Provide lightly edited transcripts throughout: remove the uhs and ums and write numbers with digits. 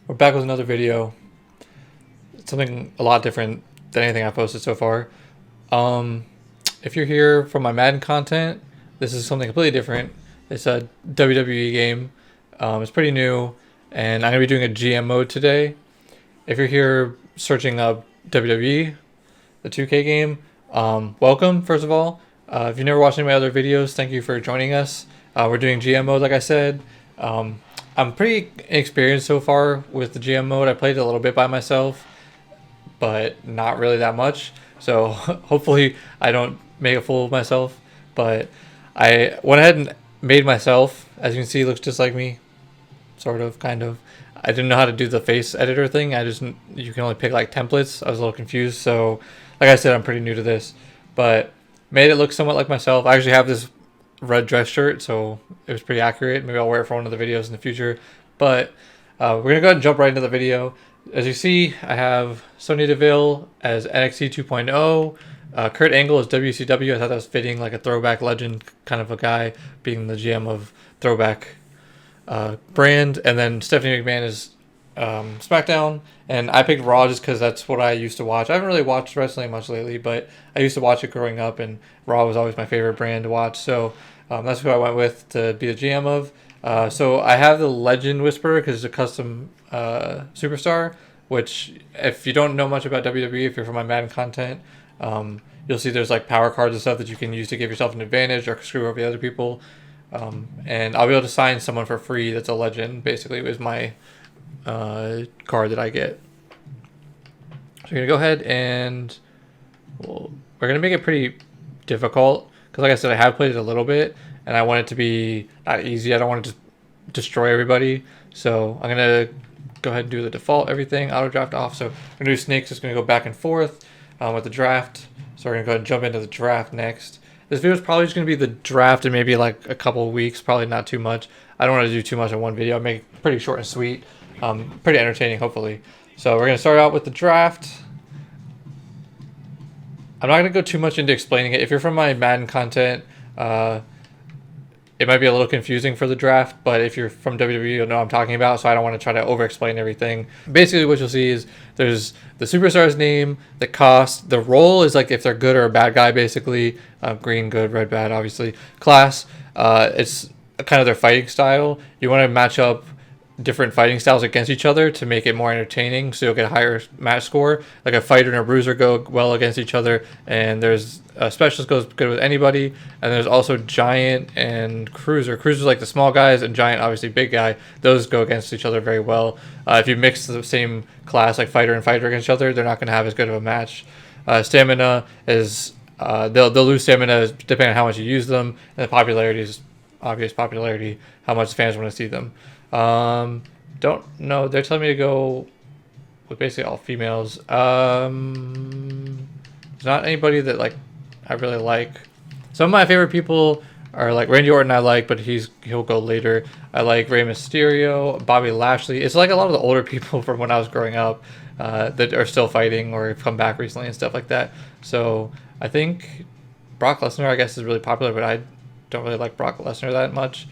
We're back with another video. It's something a lot different than anything I've posted so far. Um, if you're here for my Madden content, this is something completely different. It's a WWE game. It's pretty new, and I'm gonna be doing a GM mode today. If you're here searching up WWE, the 2K game, welcome first of all. If you've never watched any of my other videos, thank you for joining us. We're doing GM mode, like I said. Um, I'm pretty experienced so far with the GM mode. I played it a little bit by myself, but not really that much. So hopefully I don't make a fool of myself. But I went ahead and made myself. As you can see, it looks just like me, sort of, kind of. I didn't know how to do the face editor thing. You can only pick like templates. I was a little confused. So, like I said, I'm pretty new to this, but made it look somewhat like myself. I actually have this red dress shirt, so it was pretty accurate. Maybe I'll wear it for one of the videos in the future. But we're gonna go ahead and jump right into the video. As you see, I have Sonya Deville as NXT 2.0. Kurt Angle as WCW. I thought that was fitting, like a throwback legend kind of a guy, being the GM of Throwback brand. And then Stephanie McMahon is SmackDown. And I picked Raw just because that's what I used to watch. I haven't really watched wrestling much lately, but I used to watch it growing up, and Raw was always my favorite brand to watch. So that's who I went with to be the GM of. So I have the Legend Whisperer because it's a custom superstar, which if you don't know much about WWE, if you're from my Madden content, you'll see there's like power cards and stuff that you can use to give yourself an advantage or screw over the other people. And I'll be able to sign someone for free that's a legend, basically, is my card that I get. So we're going to go ahead and we're going to make it pretty difficult because, like I said, I have played it a little bit and I want it to be not easy. I don't want to just destroy everybody. So I'm going to go ahead and do the default everything, auto draft off. So I'm going to do snakes. It's going to go back and forth with the draft. So we're going to go ahead and jump into the draft next. This video is probably just going to be the draft and maybe like a couple of weeks, probably not too much. I don't want to do too much in one video. I'll make it pretty short and sweet, pretty entertaining, hopefully. So we're going to start out with the draft. I'm not going to go too much into explaining it. If you're from my Madden content, it might be a little confusing for the draft, but if you're from WWE, you'll know what I'm talking about, so I don't want to try to over-explain everything. Basically, what you'll see is there's the superstar's name, the cost, the role is like if they're good or a bad guy, basically. Green, good, red, bad, obviously. Class, it's kind of their fighting style. You want to match up different fighting styles against each other to make it more entertaining, so you'll get a higher match score. Like a fighter and a bruiser go well against each other, and there's a specialist goes good with anybody, and there's also giant and cruiser. Cruiser's like the small guys, and giant obviously big guy. Those go against each other very well. If you mix the same class like fighter and fighter against each other, they're not going to have as good of a match. Stamina is they'll lose stamina depending on how much you use them, and the popularity is obvious popularity, how much fans want to see them. Don't know. They're telling me to go with basically all females. There's not anybody that like I really like. Some of my favorite people are like Randy Orton. I like, but he'll go later. I like Rey Mysterio, Bobby Lashley. It's like a lot of the older people from when I was growing up that are still fighting or have come back recently and stuff like that. So I think Brock Lesnar, I guess, is really popular, but I don't really like Brock Lesnar that much.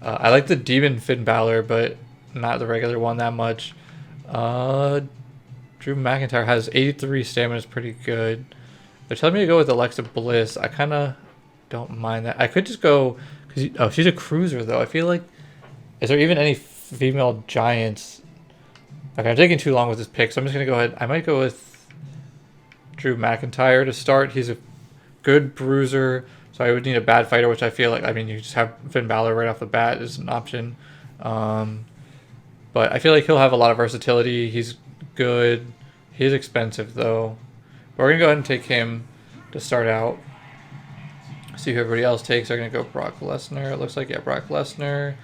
I like the Demon Finn Balor, but not the regular one that much. Drew McIntyre has 83 stamina, is pretty good. They're telling me to go with Alexa Bliss. I kind of don't mind that. I could just go because she's a cruiser though. I feel like is there even any female giants? Okay, I'm taking too long with this pick, so I'm just gonna go ahead. I might go with Drew McIntyre to start. He's a good bruiser. So I would need a bad fighter, which I feel like, I mean, you just have Finn Balor right off the bat is an option. But I feel like he'll have a lot of versatility. He's good. He's expensive, though. But we're going to go ahead and take him to start out. See who everybody else takes. They're going to go Brock Lesnar. It looks like, yeah, Brock Lesnar.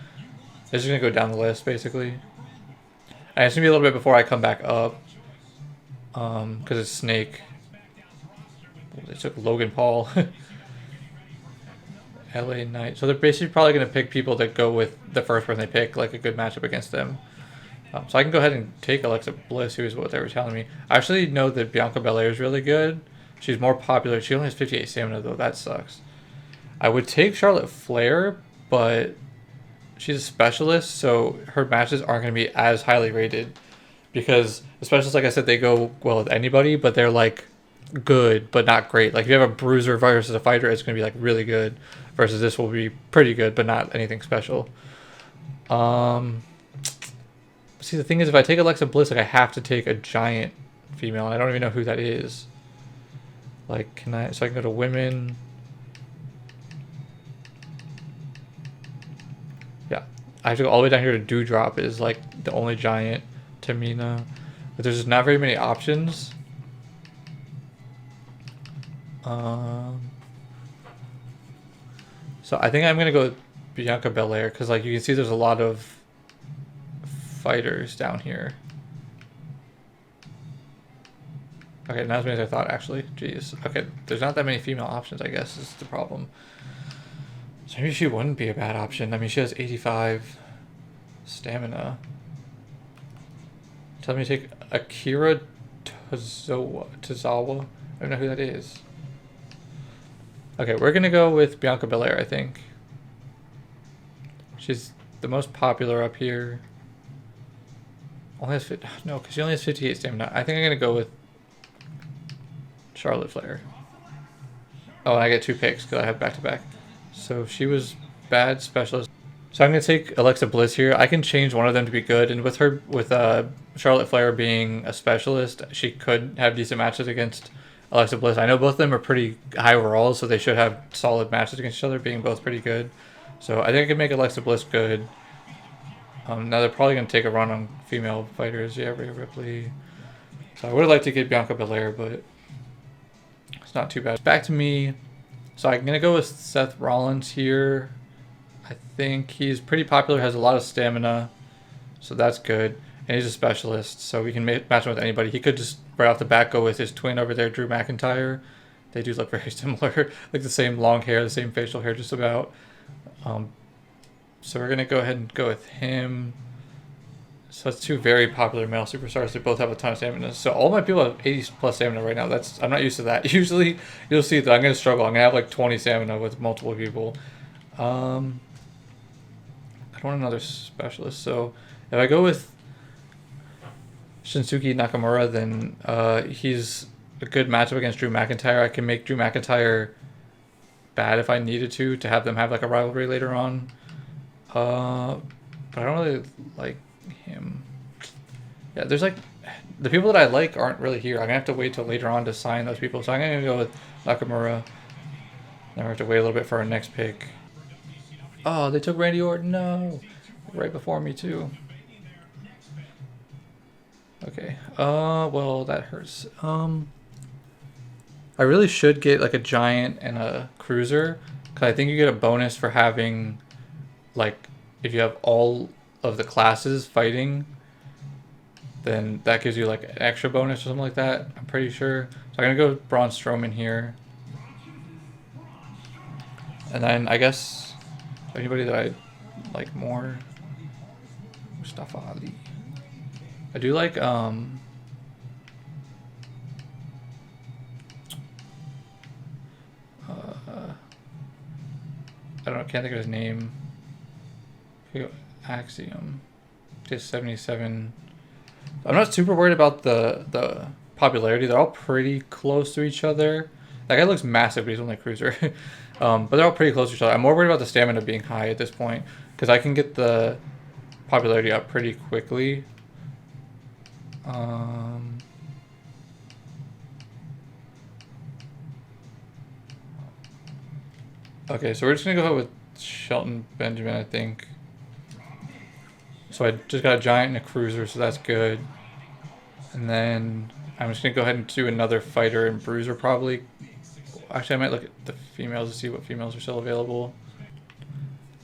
They're just going to go down the list, basically. And it's going to be a little bit before I come back up. Because it's Snake. They took Logan Paul. LA Knight. So they're basically probably going to pick people that go with the first person they pick, like a good matchup against them. So I can go ahead and take Alexa Bliss, who is what they were telling me. I actually know that Bianca Belair is really good. She's more popular. She only has 58 stamina, though. That sucks. I would take Charlotte Flair, but she's a specialist, so her matches aren't going to be as highly rated because the specialists, like I said, they go well with anybody, but they're like good but not great. Like if you have a bruiser versus a fighter, it's going to be like really good, versus this will be pretty good but not anything special. See, the thing is, if I take Alexa Bliss, like I have to take a giant female, and I don't even know who that is. Like, can I? So I can go to women. Yeah, I have to go all the way down here to Dewdrop. Is like the only giant. Tamina, but there's just not very many options. So I think I'm gonna go with Bianca Belair because, like, you can see there's a lot of fighters down here. Okay, not as many as I thought, actually. Jeez. Okay, there's not that many female options, I guess, is the problem. So maybe she wouldn't be a bad option. I mean, she has 85 stamina. Tell me to take Akira Tozawa. I don't know who that is. Okay, we're going to go with Bianca Belair, I think. She's the most popular up here. Only has no, because she only has 58 stamina. I think I'm going to go with Charlotte Flair. Oh, and I get 2 picks because I have back-to-back. So she was bad specialist. So I'm going to take Alexa Bliss here. I can change one of them to be good. And with her, with Charlotte Flair being a specialist, she could have decent matches against Alexa Bliss. I know both of them are pretty high overall, so they should have solid matches against each other, being both pretty good. So I think I can make Alexa Bliss good. Now they're probably going to take a run on female fighters. Yeah, Rhea Ripley. So I would have liked to get Bianca Belair, but it's not too bad. Back to me. So I'm going to go with Seth Rollins here. I think he's pretty popular, has a lot of stamina, so that's good. And he's a specialist, so we can match him with anybody. He could just right off the bat go with his twin over there, Drew McIntyre. They do look very similar, like the same long hair, the same facial hair, just about. So we're gonna go ahead and go with him. So that's 2 very popular male superstars. They both have a ton of stamina. So all my people have 80 plus stamina right now. I'm not used to that. Usually, you'll see that I'm gonna struggle. I'm gonna have like 20 stamina with multiple people. I don't want another specialist. So if I go with Shinsuke Nakamura, then he's a good matchup against Drew McIntyre. I can make Drew McIntyre bad if I needed to have them have like a rivalry later on. But I don't really like him. Yeah, there's like the people that I like aren't really here. I'm gonna have to wait till later on to sign those people. So I'm gonna go with Nakamura. Then we have to wait a little bit for our next pick. Oh, they took Randy Orton. No, right before me too. Okay. Well, that hurts. I really should get like a giant and a cruiser, because I think you get a bonus for having, like, if you have all of the classes fighting, then that gives you like an extra bonus or something like that. I'm pretty sure. So I'm gonna go with Braun Strowman here, and then I guess anybody that I like more, Mustafa Ali. I do like I don't know, can't think of his name. Axiom. Just 77. I'm not super worried about the popularity. They're all pretty close to each other. That guy looks massive, but he's only a cruiser. But they're all pretty close to each other. I'm more worried about the stamina being high at this point, because I can get the popularity up pretty quickly. Okay, so we're just gonna go with Shelton Benjamin, I think. So I just got a giant and a cruiser, so that's good. And then I'm just gonna go ahead and do another fighter and bruiser probably. Actually, I might look at the females to see what females are still available.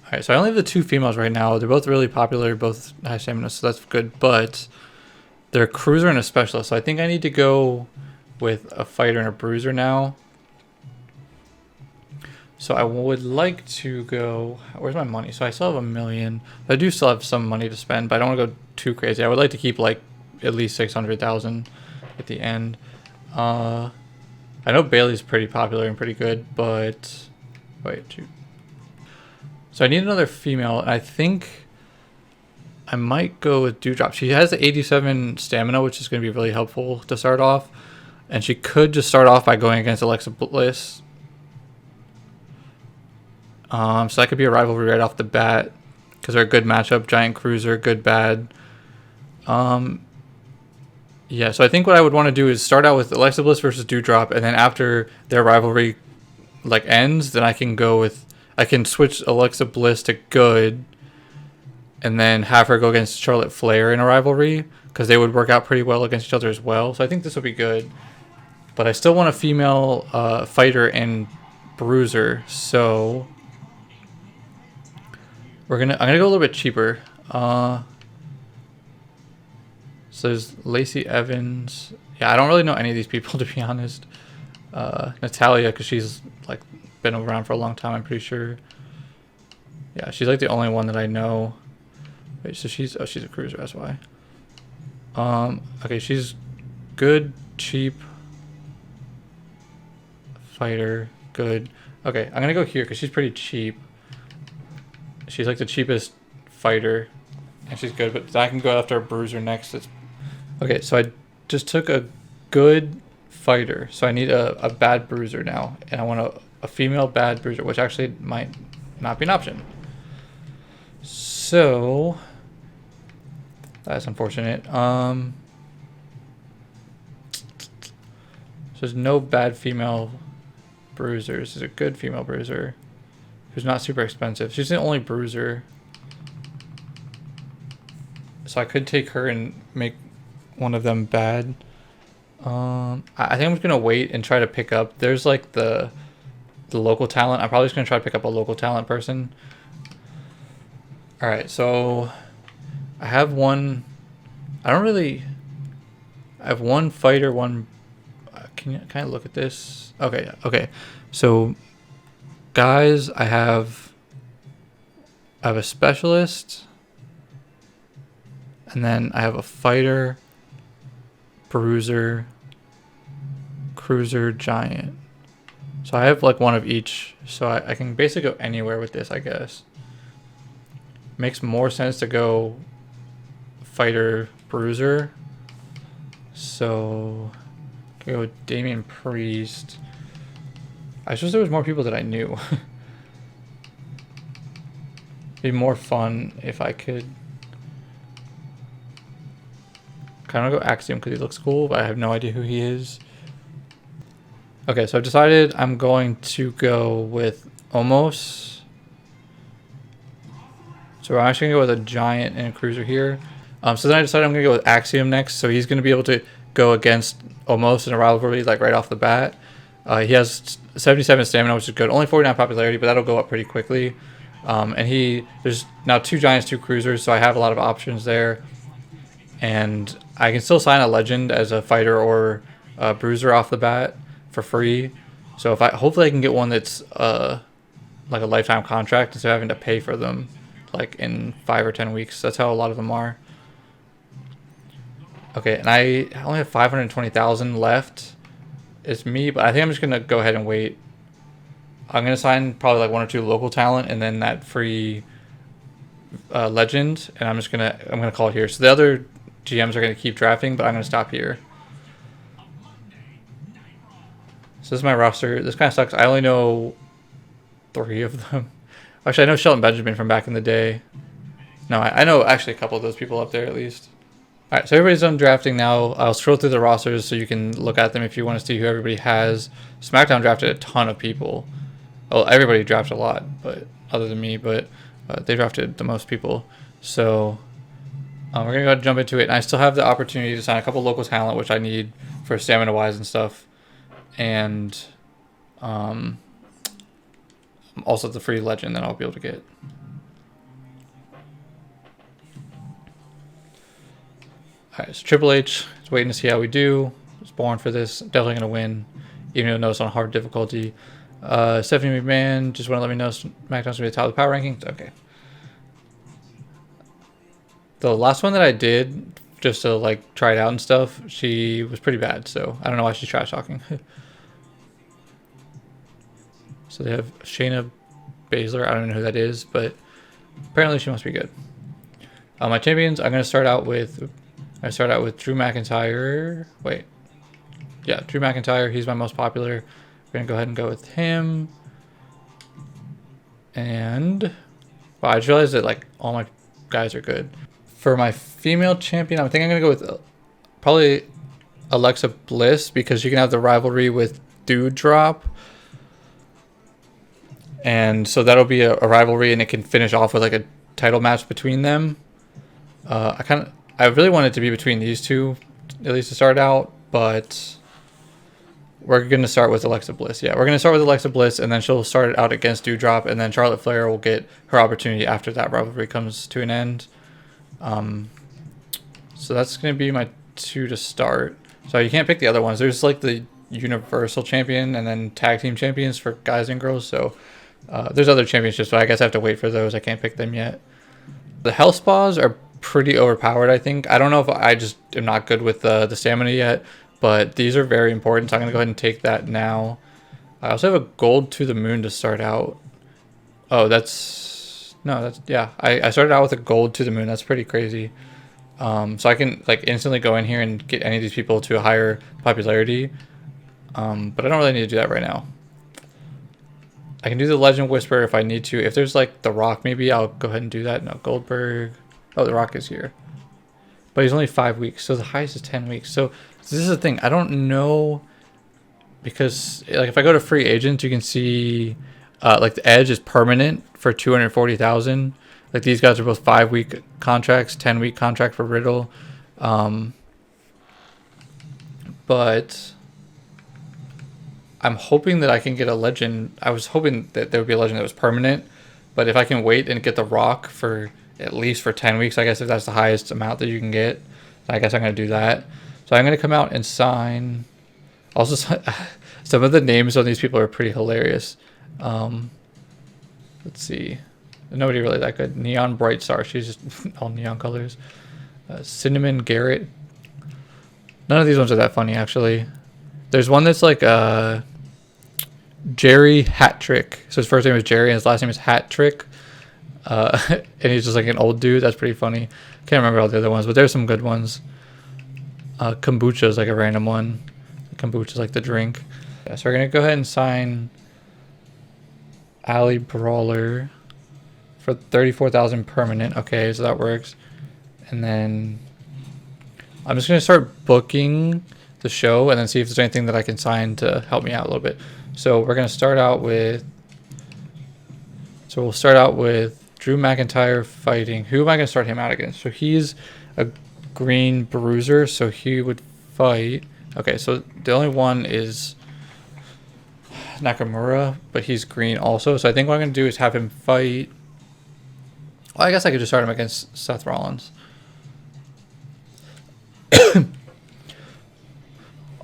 Alright, so I only have the 2 females right now. They're both really popular, both high stamina, so that's good. But they're a cruiser and a specialist, so I think I need to go with a fighter and a bruiser now. So I would like to go, where's my money? So I still have $1 million. I do still have some money to spend, but I don't want to go too crazy. I would like to keep like at least 600,000 at the end. I know Bailey's pretty popular and pretty good, but wait, shoot. So I need another female, and I think I might go with Dewdrop. She has 87 stamina, which is going to be really helpful to start off. And she could just start off by going against Alexa Bliss. So that could be a rivalry right off the bat, because they're a good matchup. Giant Cruiser, good, bad. Yeah, so I think what I would want to do is start out with Alexa Bliss versus Dewdrop, and then after their rivalry like ends, then I can switch Alexa Bliss to good, and then have her go against Charlotte Flair in a rivalry, because they would work out pretty well against each other as well. So I think this will be good. But I still want a female fighter and bruiser, so I'm gonna go a little bit cheaper. So there's Lacey Evans. Yeah, I don't really know any of these people, to be honest. Natalia, because she's like been around for a long time, I'm pretty sure. Yeah, she's like the only one that I know. Wait, so she's a cruiser, that's why. Okay, she's good, cheap, fighter, good. Okay, I'm gonna go here because she's pretty cheap. She's like the cheapest fighter, and she's good. But I can go after a bruiser next. Okay, so I just took a good fighter, so I need a bad bruiser now, and I want a female bad bruiser, which actually might not be an option. So that's unfortunate. So there's no bad female bruisers. There's a good female bruiser who's not super expensive. She's the only bruiser, so I could take her and make one of them bad. I think I'm just gonna wait and try to pick up. There's like the local talent. I'm probably just gonna try to pick up a local talent person. All right, so I have one. I have one fighter. One. Can I look at this? Okay. So, guys, I have a specialist, and then I have a fighter, bruiser, cruiser, giant. So I have like one of each, so I can basically go anywhere with this, I guess. Makes more sense to go fighter, bruiser. So I can go with Damian Priest. I just wish there was more people that I knew. It'd be more fun if I could kind of go Axiom because he looks cool, but I have no idea who he is. Okay, so I've decided I'm going to go with Omos. So I'm actually going to go with a giant and a cruiser here. So then I decided I'm going to go with Axiom next. So he's going to be able to go against Omos in a rivalry like right off the bat. He has 77 stamina, which is good. Only 49 popularity, but that'll go up pretty quickly. And there's now 2 giants, 2 cruisers, so I have a lot of options there. And I can still sign a legend as a fighter or a bruiser off the bat for free. So hopefully I can get one that's like a lifetime contract instead of having to pay for them like in 5 or 10 weeks. That's how a lot of them are. Okay, and I only have 520,000 left. It's me, but I think I'm just gonna go ahead and wait. I'm gonna sign probably like 1 or 2 local talent and then that free legend, and I'm gonna call it here. So the other GMs are gonna keep drafting, but I'm gonna stop here. So this is my roster. This kind of sucks. I only know 3 of them. Actually, I know Shelton Benjamin from back in the day. No, I know actually a couple of those people up there at least. All right, so everybody's done drafting now. I'll scroll through the rosters so you can look at them if you want to see who everybody has. SmackDown drafted a ton of people. Well, everybody drafted a lot, but other than me, but they drafted the most people. So we're going to go ahead and jump into it. And I still have the opportunity to sign a couple local talent, which I need for stamina-wise and stuff. And also the free legend that I'll be able to get. Alright, so Triple H is waiting to see how we do. Was born for this. Definitely going to win, even though it's on hard difficulty. Stephanie McMahon, just want to let me know SmackDown's going to be the top of the power rankings. Okay. The last one that I did, just to like try it out and stuff, she was pretty bad. So I don't know why she's trash talking. So they have Shayna Baszler. I don't know who that is, but apparently she must be good. My champions, I'm gonna start out with Drew McIntyre. Wait, yeah, Drew McIntyre. He's my most popular. We're gonna go ahead and go with him. And wow, I just realized that like all my guys are good. For my female champion, I think I'm gonna go with probably Alexa Bliss, because you can have the rivalry with Dewdrop. And so that'll be a rivalry, and it can finish off with like a title match between them. I really want it to be between these two, at least to start out, but we're going to start with Alexa Bliss. Yeah, we're going to start with Alexa Bliss, and then she'll start it out against Dewdrop, and then Charlotte Flair will get her opportunity after that rivalry comes to an end. So that's going to be my 2 to start. So you can't pick the other ones. There's like the Universal Champion and then Tag Team Champions for guys and girls. So there's other championships, but I guess I have to wait for those. I can't pick them yet. The health spas are pretty overpowered, I think. I don't know if I just am not good with the stamina yet, but these are very important, so I'm going to go ahead and take that now. I also have a gold to the moon to start out. Oh, yeah. I started out with a gold to the moon. That's pretty crazy. So I can like instantly go in here and get any of these people to a higher popularity. But I don't really need to do that right now. I can do the Legend Whisperer if I need to. If there's like The Rock, maybe I'll go ahead and do that. No, Goldberg. Oh, The Rock is here. But he's only 5 weeks, so the highest is 10 weeks. So this is the thing. I don't know, because like if I go to free agents, you can see like the Edge is permanent for 240,000. Like these guys are both 5-week contracts, 10-week contract for Riddle. But I'm hoping that I can get a legend. I was hoping that there would be a legend that was permanent, but if I can wait and get The Rock for at least for 10 weeks, I guess if that's the highest amount that you can get, I guess I'm going to do that. So I'm going to come out and sign. Also, some of the names on these people are pretty hilarious. Let's see. Nobody really that good. Neon Bright Star. She's just all neon colors. Cinnamon Garrett. None of these ones are that funny, actually. There's one that's like Jerry Hattrick. So his first name is Jerry and his last name is Hattrick. And he's just like an old dude. That's pretty funny. Can't remember all the other ones, but there's some good ones. Kombucha is like a random one. Kombucha is like the drink. Yeah, so we're going to go ahead and sign Alley Brawler for 34,000 permanent. Okay, so that works. And then I'm just going to start booking the show and then see if there's anything that I can sign to help me out a little bit. So we're going to start out with... So we'll start out with Drew McIntyre fighting. Who am I going to start him out against? So he's a green bruiser, so he would fight... Okay, so the only one is Nakamura, but he's green also. So I think what I'm going to do is have him fight... Well, I guess I could just start him against Seth Rollins.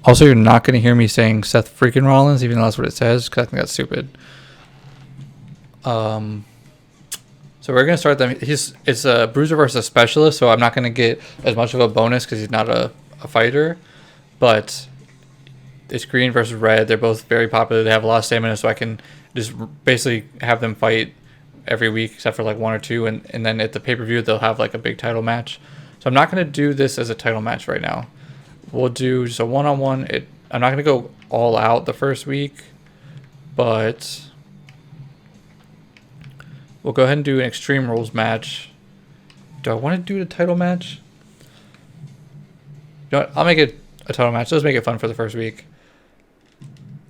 Also, you're not going to hear me saying Seth freaking Rollins, even though that's what it says, because I think that's stupid. So we're going to start them. It's a bruiser versus a specialist, so I'm not going to get as much of a bonus because he's not a fighter. But it's green versus red. They're both very popular. They have a lot of stamina, so I can just basically have them fight every week except for like 1 or 2. And then at the pay-per-view, they'll have like a big title match. So I'm not going to do this as a title match right now. We'll do just a one-on-one. I'm not going to go all out the first week, but we'll go ahead and do an Extreme Rules match. Do I want to do the title match? You know what? I'll make it a title match. Let's make it fun for the first week.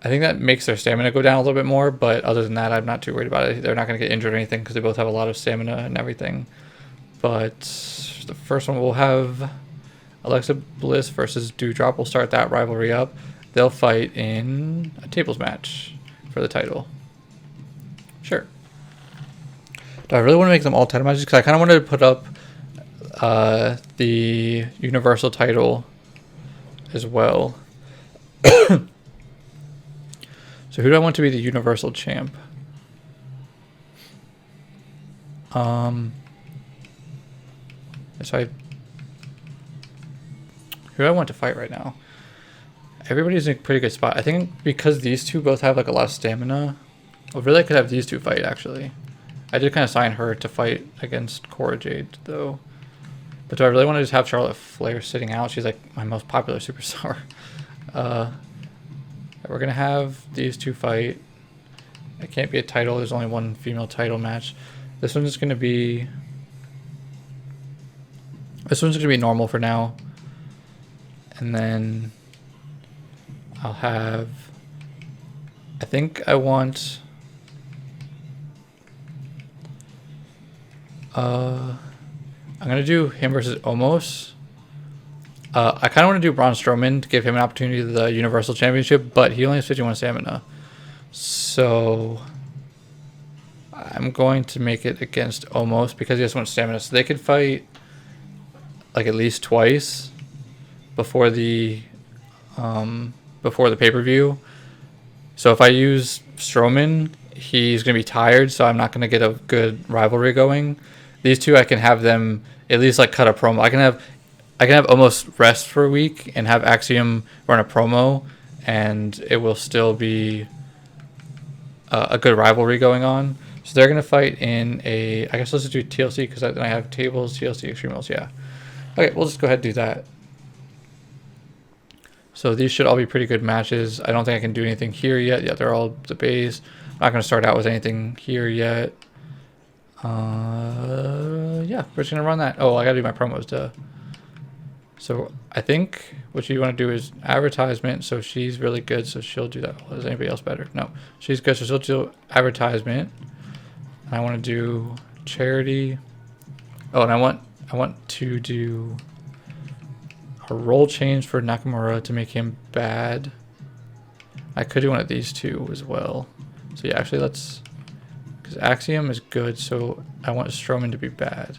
I think that makes their stamina go down a little bit more, but other than that, I'm not too worried about it. They're not going to get injured or anything because they both have a lot of stamina and everything. But the first one we'll have Alexa Bliss versus Dewdrop. We'll start that rivalry up. They'll fight in a tables match for the title. Sure. Do I really want to make them all title matches? Because I kind of wanted to put up the Universal title as well. So who do I want to be the Universal champ? Who do I want to fight right now? Everybody's in a pretty good spot. I think because these two both have like a lot of stamina, Well, really, I could have these two fight, actually. I did kind of sign her to fight against Cora Jade, though. But do I really want to just have Charlotte Flair sitting out? She's like my most popular superstar. We're going to have these two fight. It can't be a title. There's only one female title match. This one's going to be... This one's going to be normal for now. And then I'll have... I think I want... I'm going to do him versus Omos. I kind of want to do Braun Strowman to give him an opportunity to the Universal Championship, but he only has 51 stamina. So I'm going to make it against Omos because he has so much stamina. So they could fight like at least twice before the pay-per-view. So if I use Strowman, he's going to be tired, so I'm not going to get a good rivalry going. These two, I can have them at least like cut a promo. I can have almost rest for a week and have Axiom run a promo, and it will still be a good rivalry going on. So they're going to fight in a... I guess let's just do TLC because then I have tables, TLC, Extreme Rules, yeah. Okay, we'll just go ahead and do that. So these should all be pretty good matches. I don't think I can do anything here yet. Yeah, they're all the base. I'm not going to start out with anything here yet. Yeah, we're just going to run that. Oh, I got to do my promos, duh. So I think what you want to do is advertisement. So she's really good, so she'll do that. Well, is anybody else better? No, she's good, so she'll do advertisement. And I want to do charity. Oh, and I want to do a role change for Nakamura to make him bad. I could do one of these two as well. So yeah, actually let's... Because Axiom is good, so I want Strowman to be bad.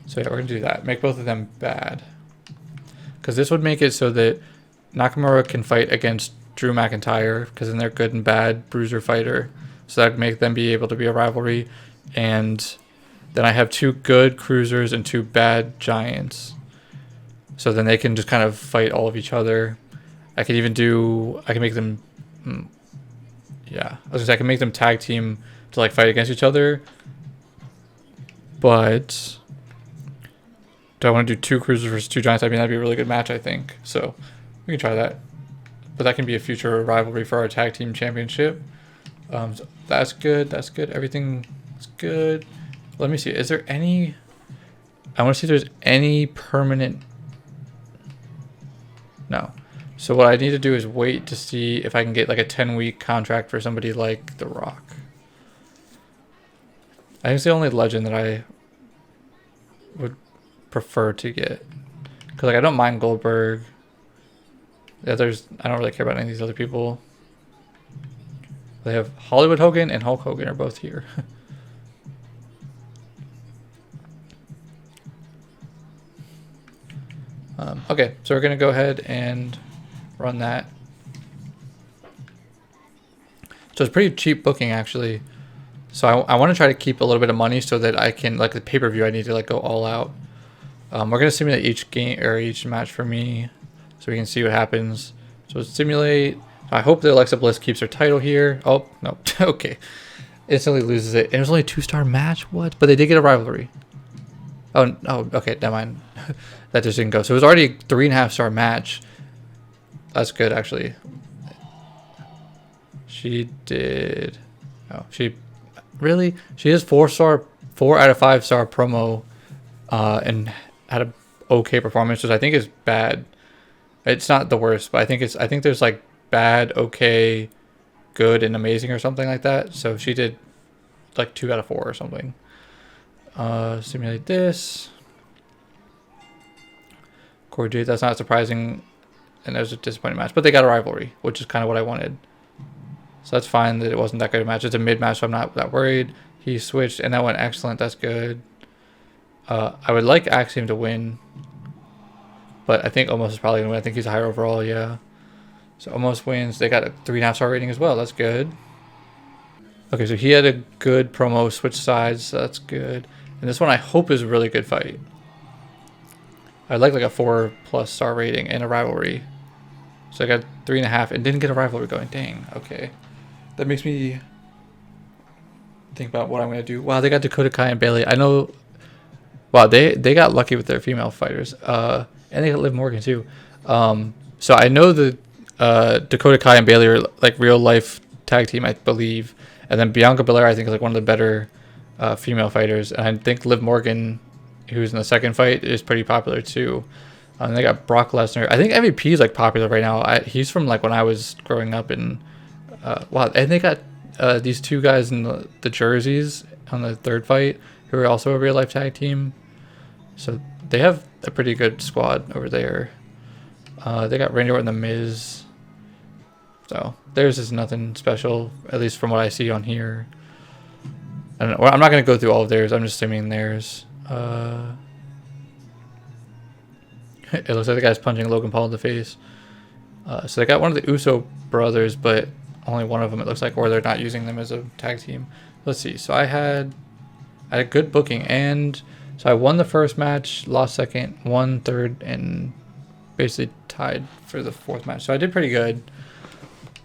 So yeah, we're going to do that. Make both of them bad. Because this would make it so that Nakamura can fight against Drew McIntyre, because then they're good and bad bruiser fighter. So that would make them be able to be a rivalry. And then I have two good cruisers and two bad giants. So then they can just kind of fight all of each other. I can even do... I can make them... Yeah. I was going to say, I can make them tag team to like fight against each other. But... do I want to do two cruisers versus two giants? I mean, that'd be a really good match, I think. So we can try that. But that can be a future rivalry for our tag team championship. So that's good. That's good. Everything is good. Let me see. Is there any... I want to see if there's any permanent... No. So what I need to do is wait to see if I can get like a 10-week contract for somebody like The Rock. I think it's the only legend that I would prefer to get. Because like I don't mind Goldberg. The others, I don't really care about any of these other people. They have Hollywood Hogan and Hulk Hogan are both here. Okay, so we're going to go ahead and run that. So it's pretty cheap booking, actually. So I want to try to keep a little bit of money so that I can, like the pay-per-view, I need to like go all out. We're going to simulate each game or each match for me so we can see what happens. So simulate. I hope that Alexa Bliss keeps her title here. Oh, no. Okay. Instantly loses it. And it was only a 2-star match? What? But they did get a rivalry. Oh, okay. Never mind. That just didn't go. So it was already a 3.5-star match. That's good, actually. She did... Oh, she... Really? She is 4 out of 5-star promo and had a okay performance, which I think is bad. It's not the worst, but I think there's like bad, okay, good, and amazing or something like that. So she did like 2 out of 4 or something. Simulate this. Corey Jade, that's not surprising. And there's a disappointing match, but they got a rivalry, which is kind of what I wanted. So that's fine that it wasn't that good a match. It's a mid match, so I'm not that worried. He switched, and that went excellent. That's good. I would like Axiom to win, but I think Omos is probably going to win. I think he's a higher overall, yeah. So Omos wins. They got a 3.5-star rating as well. That's good. Okay, so he had a good promo, switch sides, so that's good. And this one I hope is a really good fight. I'd like a 4+ star rating and a rivalry. So I got 3.5 and didn't get a rivalry going. Dang. Okay. That makes me think about what I'm going to do. Wow, they got Dakota Kai and Bailey. I know. Wow, they got lucky with their female fighters. And they got Liv Morgan too. So I know the Dakota Kai and Bailey are like real life tag team, I believe. And then Bianca Belair, I think, is like one of the better female fighters. And I think Liv Morgan, who's in the second fight, is pretty popular too. And they got Brock Lesnar. I think MVP is like popular right now. He's from like when I was growing up, and wow. And they got these two guys in the jerseys on the third fight who are also a real life tag team. So they have a pretty good squad over there. They got Randy Orton and The Miz. So theirs is nothing special, at least from what I see on here. I don't know. Well, I'm not going to go through all of theirs. I'm just assuming theirs. It looks like the guy's punching Logan Paul in the face. So they got one of the Uso brothers, but only one of them, it looks like, or they're not using them as a tag team. Let's see. So I had a good booking, and so I won the first match, lost second, won third, and basically tied for the fourth match. So I did pretty good.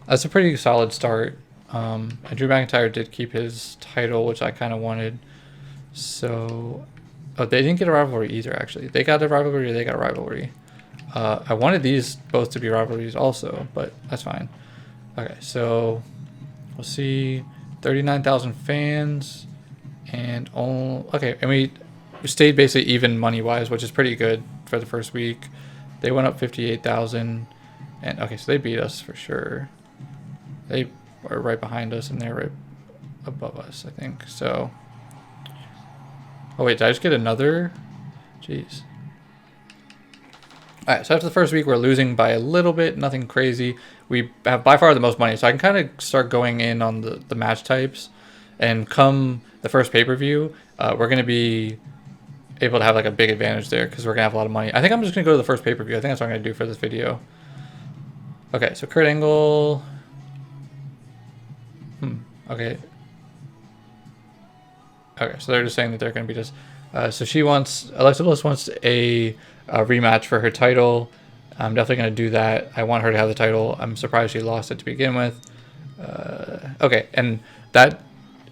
That's a pretty solid start. And Drew McIntyre did keep his title, which I kind of wanted. So, oh, they didn't get a rivalry either, actually. They got a rivalry, they got a rivalry. I wanted these both to be rivalries also, but that's fine. Okay, so we'll see. 39,000 fans. And we stayed basically even money-wise, which is pretty good for the first week. They went up 58,000. And, okay, so they beat us for sure. They are right behind us, and they're right above us, I think. So, oh wait, did I just get another? Jeez. All right, so after the first week, we're losing by a little bit, nothing crazy. We have by far the most money, so I can kind of start going in on the match types. And come the first pay-per-view, we're going to be able to have like a big advantage there because we're going to have a lot of money. I think I'm just going to go to the first pay-per-view. I think that's what I'm going to do for this video. Okay, so Kurt Angle... Okay. Okay, so they're just saying that they're going to beat us. So Alexa Bliss wants a rematch for her title. I'm definitely going to do that. I want her to have the title. I'm surprised she lost it to begin with. Okay, and that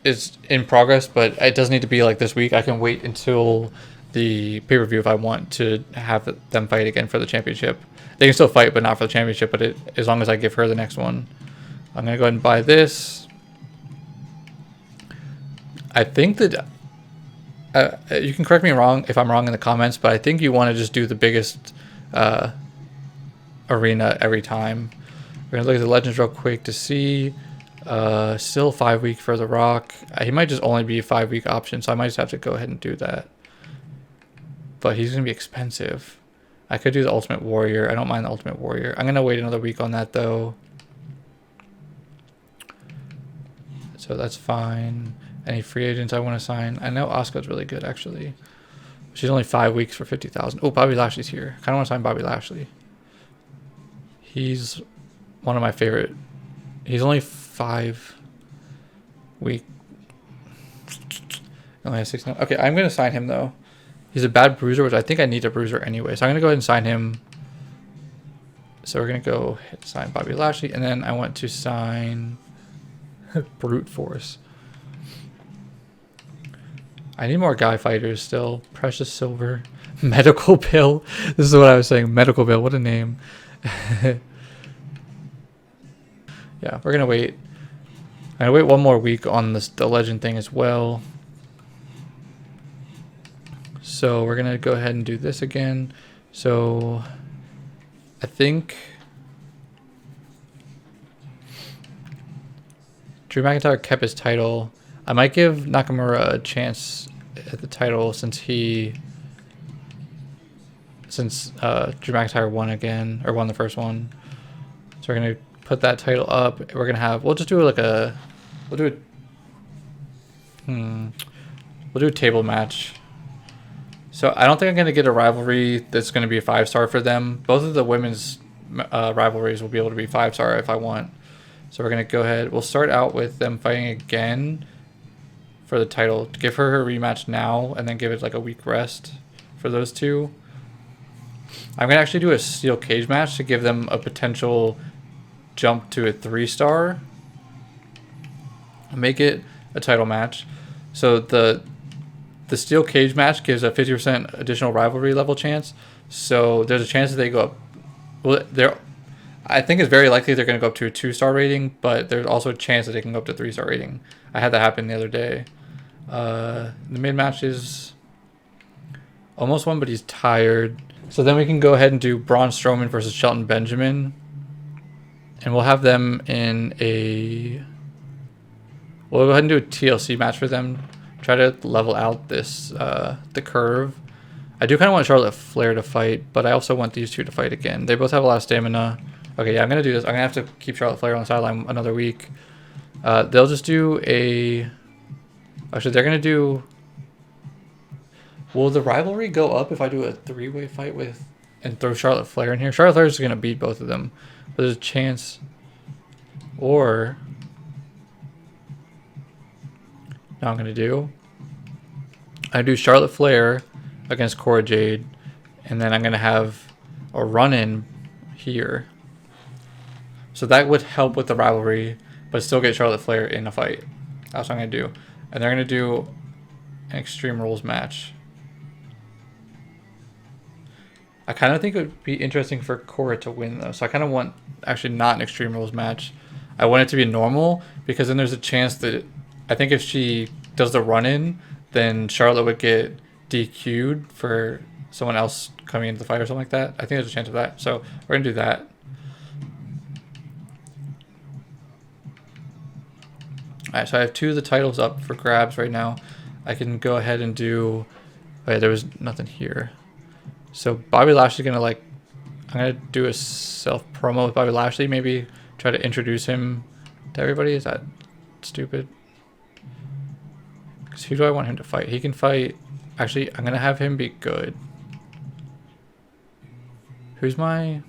is in progress, but it doesn't need to be like this week. I can wait until the pay-per-view if I want to have them fight again for the championship. They can still fight, but not for the championship, but as long as I give her the next one. I'm going to go ahead and buy this. I think that you can correct me wrong if I'm wrong in the comments, but I think you want to just do the biggest arena every time. We're going to look at the Legends real quick to see. Still 5 week for The Rock. He might just only be a 5 week option, so I might just have to go ahead and do that. But he's going to be expensive. I could do the Ultimate Warrior. I don't mind the Ultimate Warrior. I'm going to wait another week on that, though. So that's fine. Any free agents I want to sign? I know Asuka's really good, actually. She's only 5 weeks for 50,000. Oh, Bobby Lashley's here. I kind of want to sign Bobby Lashley. He's one of my favorite. He's only 5 week. Only has 6 now. Okay, I'm going to sign him, though. He's a bad bruiser, which I think I need a bruiser anyway. So I'm going to go ahead and sign him. So we're going to go hit sign Bobby Lashley. And then I want to sign Brute Force. I need more guy fighters still. Precious Silver. Medical Bill. This is what I was saying. Medical Bill. What a name. Yeah, we're going to wait. I'm going to wait one more week on the Legend thing as well. So we're going to go ahead and do this again. So I think Drew McIntyre kept his title. I might give Nakamura a chance at the title since Drew McIntyre won again, or won the first one. So we're going to put that title up. We're going to have, we'll do a table match. So I don't think I'm going to get a rivalry that's going to be a 5-star for them. Both of the women's rivalries will be able to be 5-star if I want. So we're going to go ahead. We'll start out with them fighting again for the title. Give her rematch now and then give it like a week rest for those two. I'm gonna actually do a steel cage match to give them a potential jump to a 3-star. Make it a title match. So the steel cage match gives a 50% additional rivalry level chance. So there's a chance that they go up. Well, I think it's very likely they're going to go up to a 2-star rating, but there's also a chance that they can go up to 3-star rating. I had that happen the other day. The mid match is almost won, but he's tired. So then we can go ahead and do Braun Strowman versus Shelton Benjamin. And we'll have them in a... We'll go ahead and do a TLC match for them. Try to level out this the curve. I do kind of want Charlotte Flair to fight, but I also want these two to fight again. They both have a lot of stamina. Okay, yeah, I'm going to do this. I'm going to have to keep Charlotte Flair on the sideline another week. They'll just do a... Actually, they're going to do... Will the rivalry go up if I do a 3-way fight with... and throw Charlotte Flair in here? Charlotte Flair is going to beat both of them. But there's a chance... Or... Now I'm going to do... I do Charlotte Flair against Cora Jade. And then I'm going to have a run-in here. So that would help with the rivalry, but still get Charlotte Flair in a fight. That's what I'm going to do. And they're going to do an Extreme Rules match. I kind of think it would be interesting for Cora to win, though. So I kind of want, actually not an Extreme Rules match. I want it to be normal, because then there's a chance that, I think if she does the run-in, then Charlotte would get DQ'd for someone else coming into the fight or something like that. I think there's a chance of that. So we're going to do that. Alright, so I have 2 of the titles up for grabs right now. I can go ahead and do... Wait, there was nothing here. So Bobby Lashley's going to I'm going to do a self-promo with Bobby Lashley. Maybe try to introduce him to everybody. Is that stupid? Because who do I want him to fight? He can fight... Actually, I'm going to have him be good. Who's my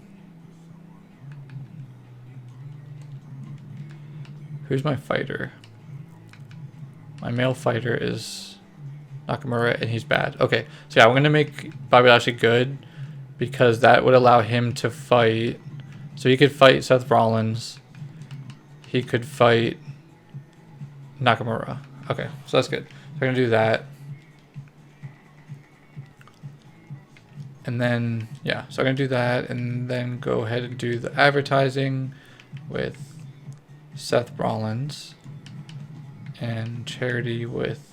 fighter? My male fighter is Nakamura, and he's bad. Okay, so yeah, I'm going to make Bobby Lashley good, because that would allow him to fight. So he could fight Seth Rollins. He could fight Nakamura. Okay, so that's good. So I'm going to do that. And then, yeah, so I'm going to do that, and then go ahead and do the advertising with Seth Rollins and charity with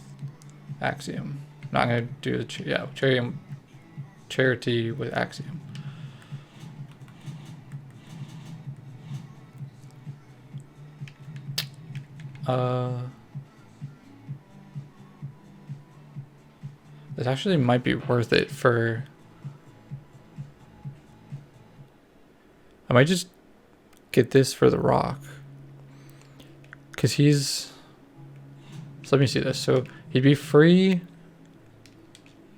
Axiom. Not going to do the charity with Axiom. This actually might be worth it for... I might just get this for The Rock. Because he's... So let me see this. So he'd be free...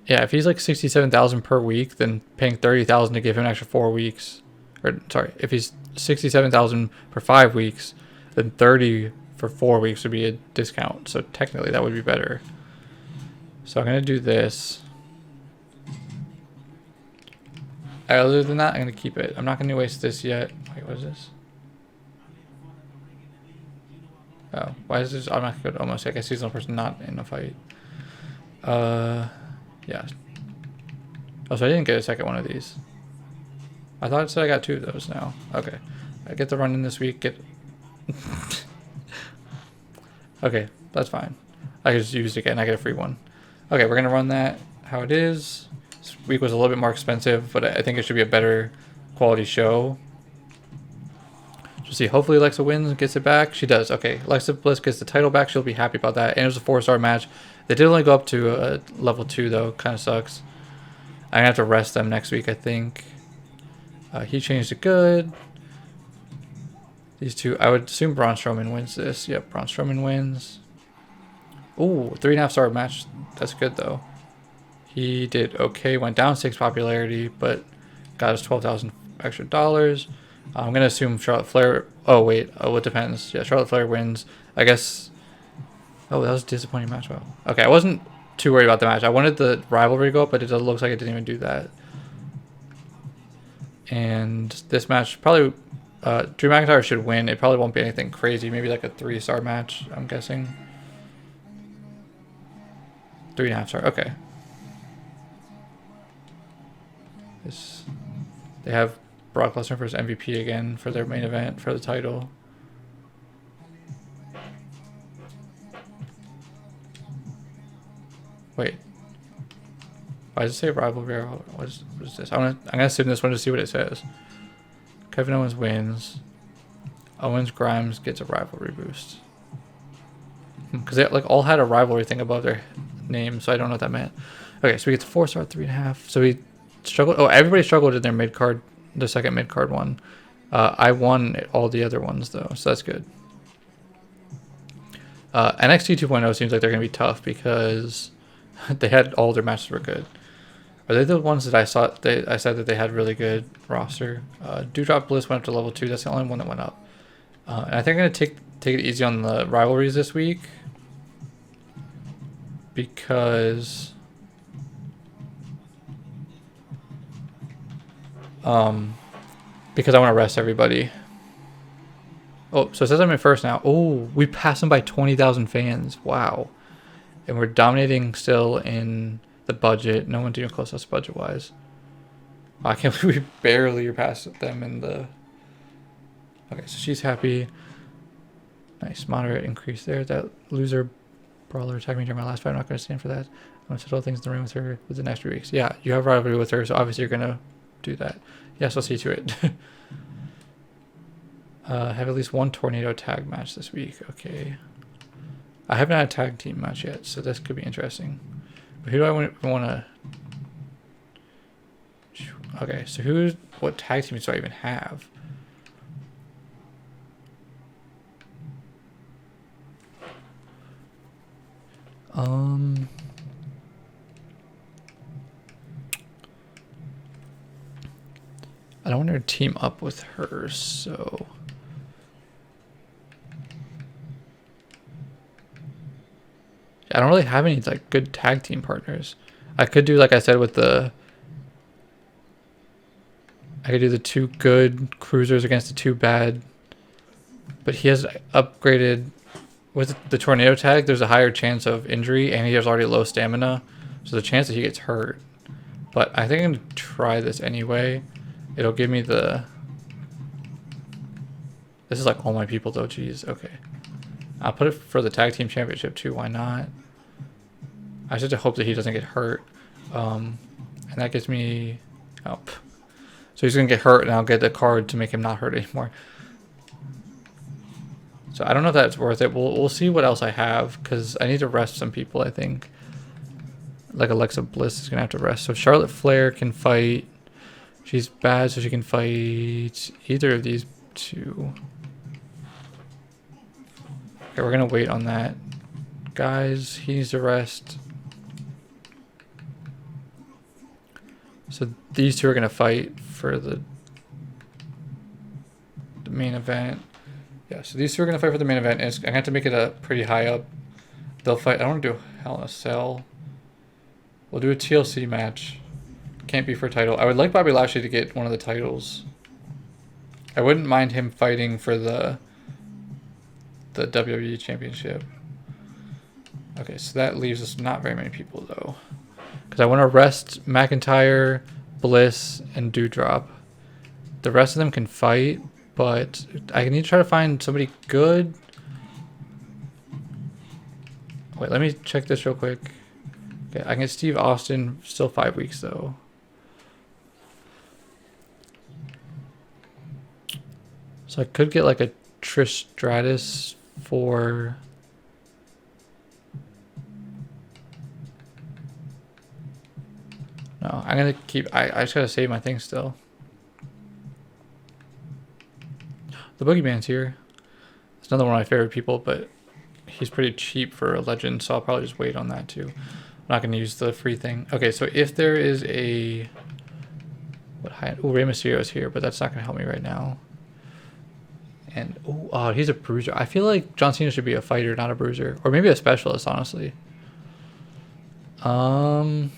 Yeah, if he's like $67,000 per week, then paying $30,000 to give him an extra 4 weeks. Or, sorry, if he's $67,000 for 5 weeks, then $30,000 for 4 weeks would be a discount. So technically that would be better. So I'm going to do this. Other than that, I'm going to keep it. I'm not going to waste this yet. Wait, what is this? Oh, why is this automatically go to almost like a seasonal person not in a fight? Yeah. Oh, so I didn't get a second one of these. I thought it said I got 2 of those now. Okay. I get the run in this week. Okay, that's fine. I just used it again. I get a free one. Okay, we're going to run that how it is. This week was a little bit more expensive, but I think it should be a better quality show. So see, hopefully Alexa wins and gets it back. She does. Okay, Alexa Bliss gets the title back. She'll be happy about that. And it was a 4-star match. They did only go up to level 2, though. Kind of sucks. I'm going to have to rest them next week, I think. He changed it good. These two, I would assume Braun Strowman wins this. Yep, Braun Strowman wins. Ooh, 3.5-star match. That's good, though. He did okay. Went down 6 popularity, but got us $12,000 extra dollars. I'm going to assume Charlotte Flair... Oh, wait. Oh, it depends. Yeah, Charlotte Flair wins. I guess... Oh, that was a disappointing match. Wow. Okay, I wasn't too worried about the match. I wanted the rivalry to go up, but it looks like it didn't even do that. And this match probably Drew McIntyre should win. It probably won't be anything crazy. Maybe like a 3-star match, I'm guessing. 3.5 star. Okay. They have Brock Lesnar versus MVP again for their main event for the title. Wait. Why does it say rivalry? What is this? I'm gonna assume this one to see what it says. Kevin Owens wins. Owens Grimes gets a rivalry boost. Because they like all had a rivalry thing above their name, so I don't know what that meant. Okay, so we get to 4-star, 3.5. So we struggled. Oh, everybody struggled in their mid card, the second mid card one. I won all the other ones though, so that's good. NXT 2.0 seems like they're gonna be tough because they had all their matches were good. Are they the ones that I saw? I said that they had really good roster. Dewdrop Bliss went up to level 2. That's the only one that went up. And I think I'm gonna take it easy on the rivalries this week because I want to rest everybody. Oh, so it says I'm in first now. Oh, we passed them by 20,000 fans. Wow. And we're dominating still in the budget. No one's even close to us budget-wise. I can't believe we barely are past them in the... Okay, so she's happy. Nice, moderate increase there. That loser brawler attacked me during my last fight. I'm not going to stand for that. I'm going to settle things in the ring with her within the next few weeks. Yeah, you have rivalry with her, so obviously you're going to do that. Yes, I'll see to it. Have at least one tornado tag match this week. Okay. I haven't had a tag team match yet, so this could be interesting. But who do I want to... Okay, so what tag teams do I even have? I don't want her to team up with her, so... I don't really have any like good tag team partners. I could do, like I said, with the... I could do the 2 good cruisers against the 2 bad. But he has upgraded... With the tornado tag, there's a higher chance of injury, and he has already low stamina. So the chance that he gets hurt. But I think I'm going to try this anyway. It'll give me the... This is like all my people though, jeez. Okay. I'll put it for the tag team championship too, why not? I just hope that he doesn't get hurt. And that gives me... Oh. So he's going to get hurt, and I'll get the card to make him not hurt anymore. So I don't know if that's worth it. We'll see what else I have, because I need to rest some people, I think. Like Alexa Bliss is going to have to rest. So Charlotte Flair can fight. She's bad, so she can fight either of these 2. Okay, we're going to wait on that. Guys, he needs to rest. So these 2 are going to fight for the main event. Yeah, so these 2 are going to fight for the main event. And I'm going to have to make it a pretty high up. They'll fight. I don't want to do Hell in a Cell. We'll do a TLC match. Can't be for a title. I would like Bobby Lashley to get one of the titles. I wouldn't mind him fighting for the WWE Championship. Okay, so that leaves us not very many people though. Because I want to rest McIntyre, Bliss, and Dewdrop. The rest of them can fight, but I need to try to find somebody good. Wait, let me check this real quick. Okay, I can get Steve Austin, still 5 weeks though. So I could get like a Trish Stratus for... No, I'm going to keep... I just got to save my thing still. The Boogeyman's here. It's another one of my favorite people, but he's pretty cheap for a legend, so I'll probably just wait on that too. I'm not going to use the free thing. Okay, so if there is a... Rey Mysterio is here, but that's not going to help me right now. And, oh, he's a bruiser. I feel like John Cena should be a fighter, not a bruiser. Or maybe a specialist, honestly. I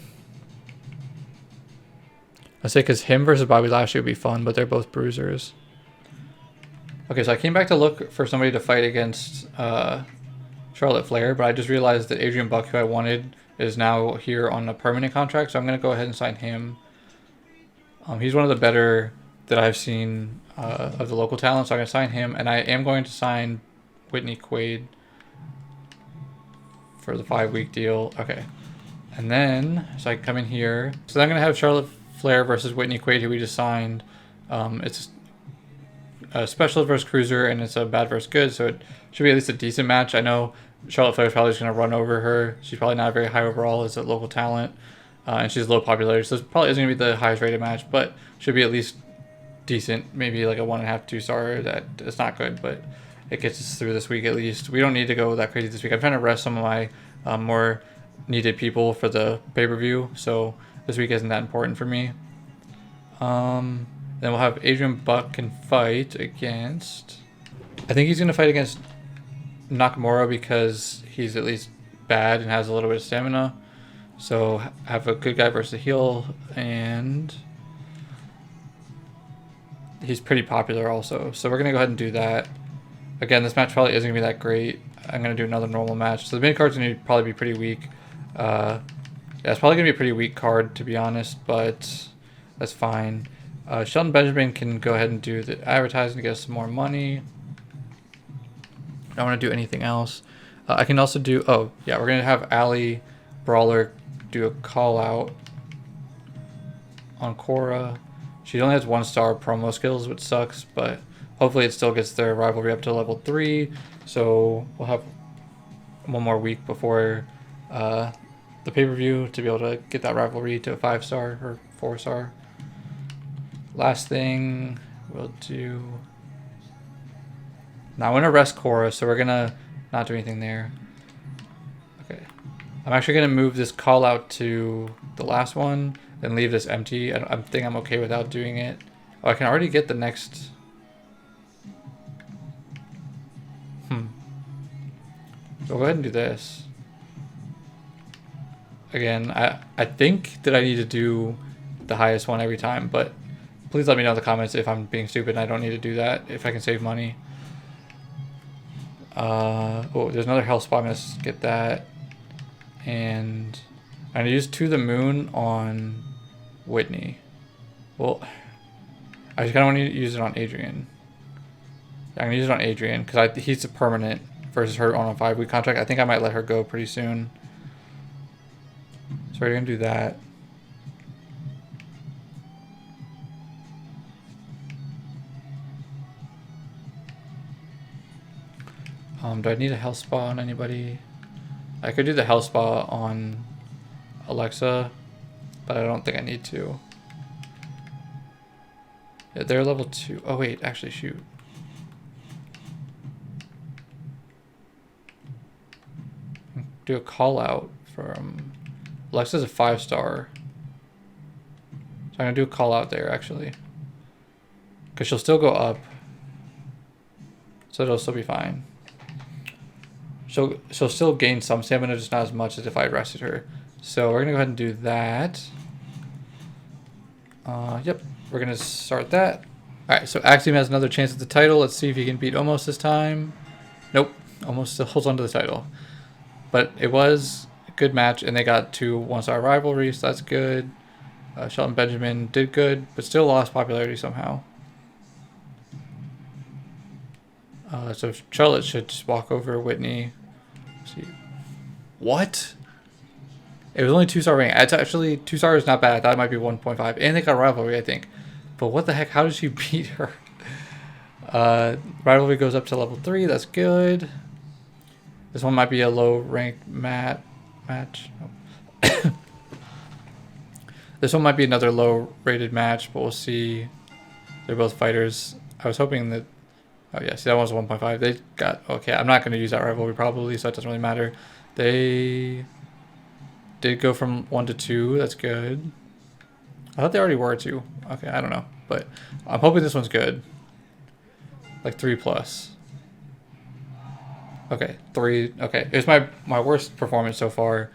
I say because him versus Bobby Lashley would be fun, but they're both bruisers. Okay, so I came back to look for somebody to fight against Charlotte Flair, but I just realized that Adrian Buck, who I wanted, is now here on a permanent contract, so I'm going to go ahead and sign him. He's one of the better that I've seen of the local talent, so I'm going to sign him, and I am going to sign Whitney Quaid for the 5-week deal. Okay. And then, so I come in here. So then I'm going to have Charlotte Flair versus Whitney Quaid, who we just signed. It's a specialist versus cruiser, and it's a bad versus good, so it should be at least a decent match. I know Charlotte Flair is probably just going to run over her. She's probably not very high overall as a local talent, and she's low popularity, so it probably isn't going to be the highest rated match, but should be at least decent, maybe like a 1.5, 2-star. That is not good, but it gets us through this week at least. We don't need to go that crazy this week. I'm trying to rest some of my more needed people for the pay-per-view, so this week isn't that important for me. Then we'll have Adrian Buck can fight against... I think he's going to fight against Nakamura because he's at least bad and has a little bit of stamina. So have a good guy versus a heel, and he's pretty popular also. So we're going to go ahead and do that. Again, this match probably isn't going to be that great. I'm going to do another normal match. So the mid card's going to probably be pretty weak. Yeah, it's probably going to be a pretty weak card, to be honest, but that's fine. Shelton Benjamin can go ahead and do the advertising to get us some more money. I don't want to do anything else. I can also do... Oh, yeah, we're going to have Ali Brawler do a call-out on Cora. She only has 1-star promo skills, which sucks, but hopefully it still gets their rivalry up to level 3. So we'll have one more week before the pay-per-view to be able to get that rivalry to a 5-star or 4-star. Last thing we'll do... Now I'm going to rest Cora, so we're going to not do anything there. Okay. I'm actually going to move this call out to the last one and leave this empty. I think I'm okay without doing it. Oh, I can already get the next... So we'll go ahead and do this. Again, I think that I need to do the highest one every time, but please let me know in the comments if I'm being stupid and I don't need to do that, if I can save money. Oh, there's another health spot. I'm going to get that. And I'm going to use To the Moon on Whitney. Well, I just kind of want to use it on Adrian. I'm going to use it on Adrian because he's a permanent versus her on a 5-week contract. I think I might let her go pretty soon. So we're going to do that. Do I need a health spa on anybody? I could do the health spa on Alexa, but I don't think I need to. Yeah, they're level 2. Oh wait, actually shoot. Do a call out from... Alexa's a 5-star. So I'm going to do a call out there actually. Because she'll still go up. So it'll still be fine. She'll still gain some stamina, just not as much as if I rested her. So we're going to go ahead and do that. Yep, we're going to start that. Alright, so Axiom has another chance at the title. Let's see if he can beat Omos this time. Nope, Omos still holds on to the title. But it was a good match, and they got 2 1-star rivalries, so that's good. Shelton Benjamin did good, but still lost popularity somehow. So Charlotte should just walk over Whitney. Let's see. What? It was only 2-star rating. It's actually 2 stars, not bad. I thought it might be 1.5. And they got rivalry, I think. But what the heck? How did she beat her? Rivalry goes up to level 3. That's good. This one might be a low ranked match. Oh. This one might be another low rated match, but we'll see. They're both fighters. I was hoping that... Oh yeah, see that one's 1.5. They got... Okay, I'm not going to use that rivalry probably, so it doesn't really matter. They did go from 1 to 2. That's good. I thought they already were 2. Okay, I don't know. But I'm hoping this one's good. Like 3+. Okay, 3. Okay, it's my worst performance so far.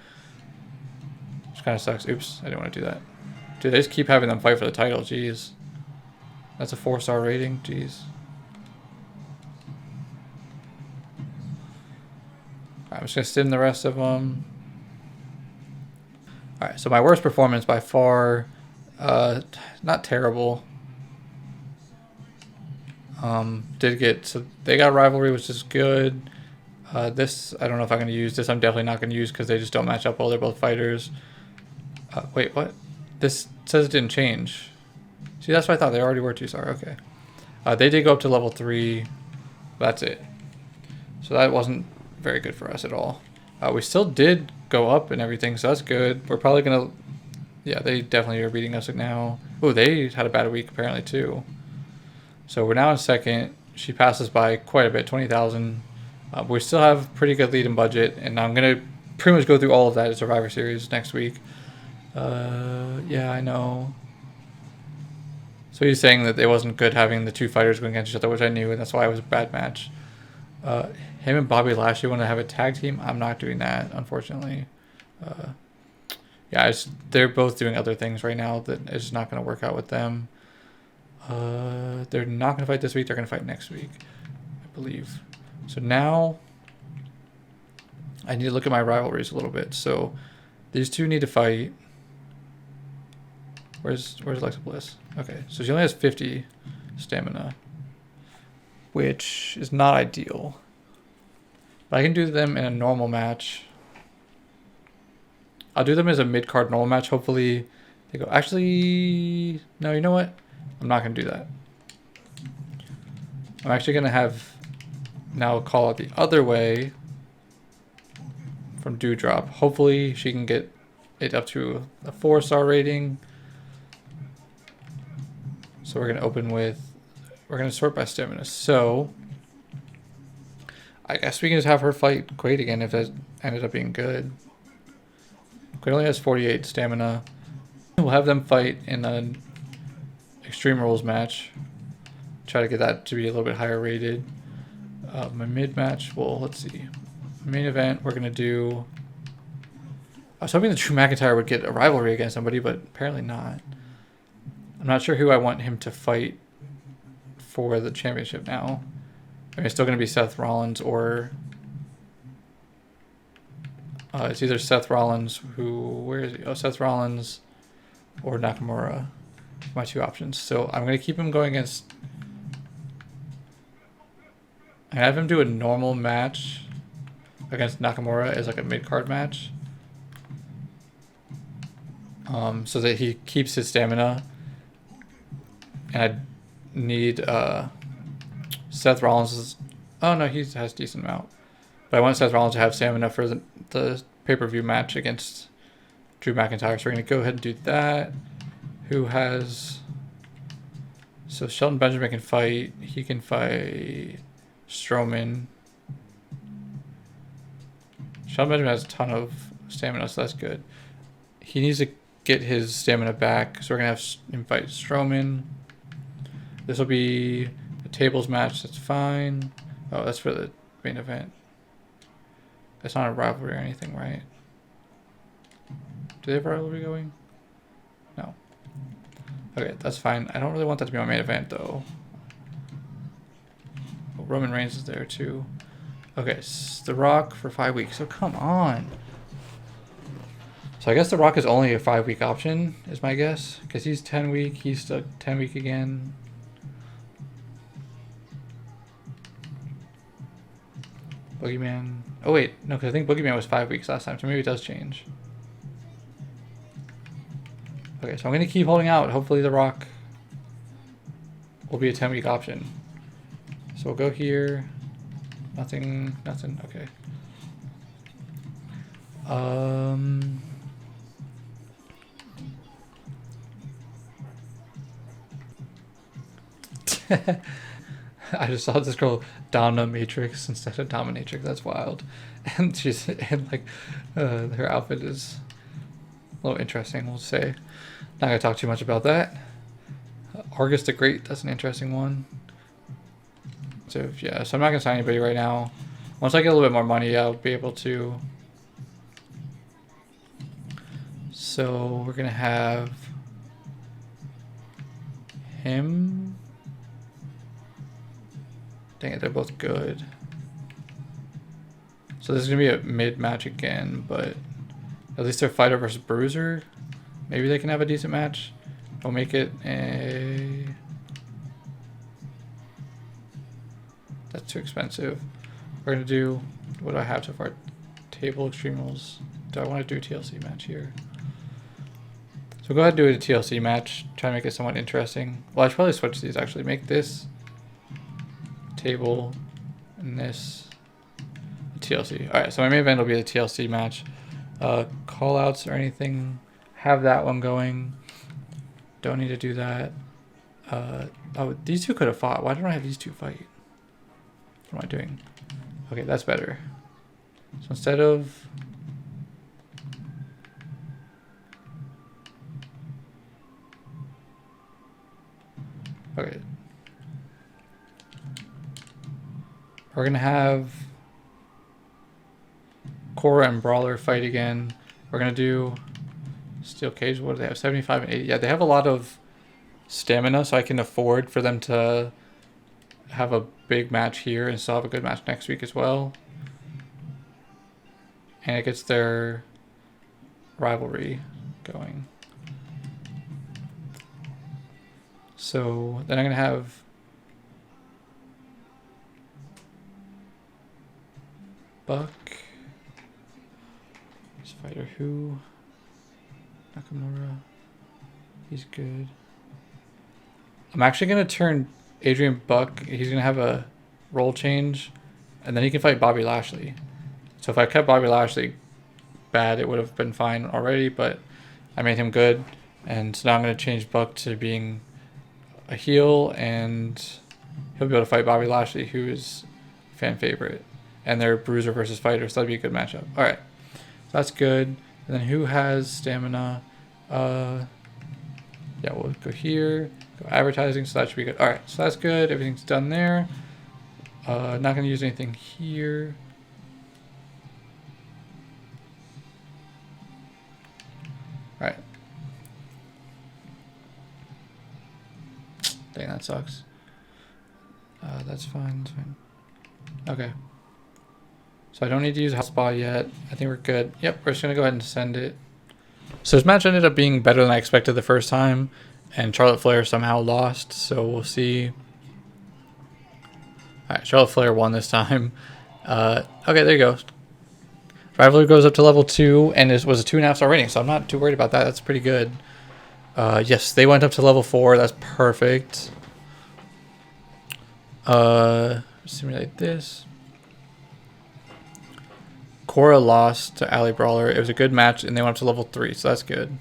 Which kind of sucks. Oops, I didn't want to do that. Dude, they just keep having them fight for the title. Jeez. That's a 4-star rating. Jeez. Alright, I'm just going to stim the rest of them. Alright, so my worst performance by far. Not terrible. So they got rivalry, which is good. This, I don't know if I'm going to use this. I'm definitely not going to use because they just don't match up well. They're both fighters. Wait, what? This says it didn't change. See, that's what I thought. They already were 2-star. Okay. They did go up to level 3. That's it. So that wasn't very good for us at all. We still did go up and everything, so that's good. We're probably going to... Yeah, they definitely are beating us now. Oh, they had a bad week apparently too. So we're now in second. She passes by quite a bit, 20,000. We still have pretty good lead in budget, and I'm going to pretty much go through all of that at Survivor Series next week. Yeah, I know. So he's saying that it wasn't good having the two fighters going against each other, which I knew, and that's why it was a bad match. Him and Bobby Lashley want to have a tag team. I'm not doing that, unfortunately. Yeah, they're both doing other things right now that is not going to work out with them. They're not going to fight this week. They're going to fight next week, I believe. So now I need to look at my rivalries a little bit. So these two need to fight. Where's Alexa Bliss? Okay, so she only has 50 stamina, which is not ideal. But I can do them in a normal match. I'll do them as a mid-card normal match. Hopefully they go... Actually... No, you know what? I'm not going to do that. I'm actually going to have... Now call it the other way from Dewdrop. Hopefully she can get it up to a 4-star rating. So we're going to open with... We're going to sort by stamina. So... I guess we can just have her fight Quaid again if that ended up being good. Quaid only has 48 stamina. We'll have them fight in an Extreme Rules match. Try to get that to be a little bit higher rated. My mid match, well, let's see. Main event, we're going to do... I was hoping that Drew McIntyre would get a rivalry against somebody, but apparently not. I'm not sure who I want him to fight for the championship now. I mean, it's still going to be Seth Rollins or... it's either Seth Rollins, where is he? Oh, Seth Rollins or Nakamura. My two options. So I'm going to keep him going against... I have him do a normal match against Nakamura as like a mid-card match. So that he keeps his stamina. And I need Seth Rollins. Oh no, he has a decent amount. But I want Seth Rollins to have stamina for the pay-per-view match against Drew McIntyre. So we're going to go ahead and do that. Who has... So Shelton Benjamin can fight. He can fight Strowman. Shelton Benjamin has a ton of stamina, so that's good. He needs to get his stamina back. So we're going to have him fight Strowman. This will be a tables match. That's fine. Oh, that's for the main event. It's not a rivalry or anything, right? Do they have a rivalry going? No. Okay, that's fine. I don't really want that to be my main event, though. Oh, Roman Reigns is there, too. Okay, The Rock for 5 weeks. So, come on. So, I guess The Rock is only a 5-week option, is my guess. Because he's 10-week. He's still 10-week again. Boogeyman. Oh, wait. No, because I think Boogeyman was 5 weeks last time, so maybe it does change. Okay, so I'm going to keep holding out. Hopefully The Rock will be a 10-week option. So we'll go here. Nothing. Okay. I just saw this girl Dominatrix instead of Dominatrix. That's wild. And her outfit is a little interesting, we'll say. Not gonna talk too much about that. Argus the Great, that's an interesting one. So yeah, so I'm not gonna sign anybody right now. Once I get a little bit more money, I'll be able to. So we're gonna have him. Dang it, they're both good. So this is gonna be a mid-match again, but at least they're fighter versus bruiser. Maybe they can have a decent match. Don't make it a... That's too expensive. We're gonna do, what do I have so far? Table Extreme Rules. Do I want to do a TLC match here? So go ahead and do a TLC match. Try to make it somewhat interesting. Well, I should probably switch these actually. Make this table and this TLC. Alright, so my main event will be the TLC match. Call outs or anything. Have that one going. Don't need to do that. Oh, these two could have fought. Why don't I have these two fight? What am I doing? Okay, that's better. So instead of... Okay. We're going to have Cora and Brawler fight again. We're going to do Steel Cage. What do they have? 75 and 80. Yeah, they have a lot of stamina, so I can afford for them to have a big match here and still have a good match next week as well. And it gets their rivalry going. So then I'm going to have Buck. This fighter who? Nakamura. He's good. I'm actually going to turn Adrian Buck. He's going to have a role change. And then he can fight Bobby Lashley. So if I kept Bobby Lashley bad, it would have been fine already. But I made him good. And so now I'm going to change Buck to being a heel. And he'll be able to fight Bobby Lashley, who is a fan favorite. And they're bruiser versus fighter. So that'd be a good matchup. All right. So that's good. And then who has stamina? Yeah, we'll go here. Go advertising. So that should be good. All right. So that's good. Everything's done there. Not going to use anything here. All right. Dang, that sucks. That's fine. That's fine. Okay. So I don't need to use hotspot yet. I think we're good. Yep, we're just going to go ahead and send it. So this match ended up being better than I expected the first time. And Charlotte Flair somehow lost. So we'll see. Alright, Charlotte Flair won this time. Okay, there you go. Rivalry goes up to level 2. And it was a 2.5 star rating. So I'm not too worried about that. That's pretty good. Yes, they went up to level 4. That's perfect. Simulate this. Cora lost to Ali Brawler. It was a good match, and they went up to level 3, so that's good.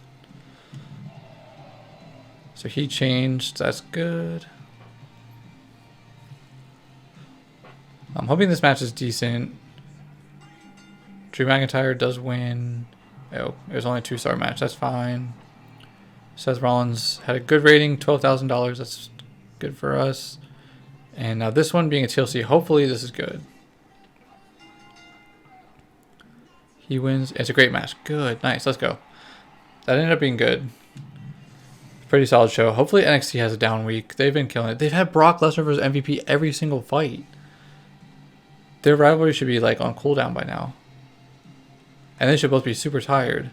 So he changed. That's good. I'm hoping this match is decent. Drew McIntyre does win. Oh, it was only a 2-star match. That's fine. Seth Rollins had a good rating, $12,000. That's good for us. And now this one being a TLC, hopefully this is good. He wins. It's a great match. Good. Nice. Let's go. That ended up being good. Pretty solid show. Hopefully NXT has a down week. They've been killing it. They've had Brock Lesnar versus MVP every single fight. Their rivalry should be like on cooldown by now. And they should both be super tired.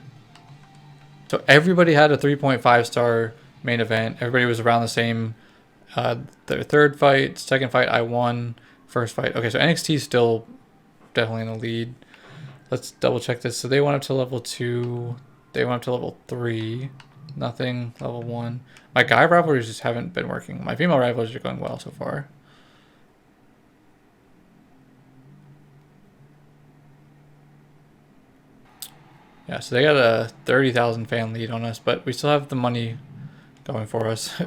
So everybody had a 3.5 star main event. Everybody was around the same. Their third fight, second fight, I won. First fight. Okay, so NXT is still definitely in the lead. Let's double check this. So they went up to level 2. They went up to level 3. Nothing. Level 1. My guy rivalries just haven't been working. My female rivalries are going well so far. Yeah, so they got a 30,000 fan lead on us, but we still have the money going for us.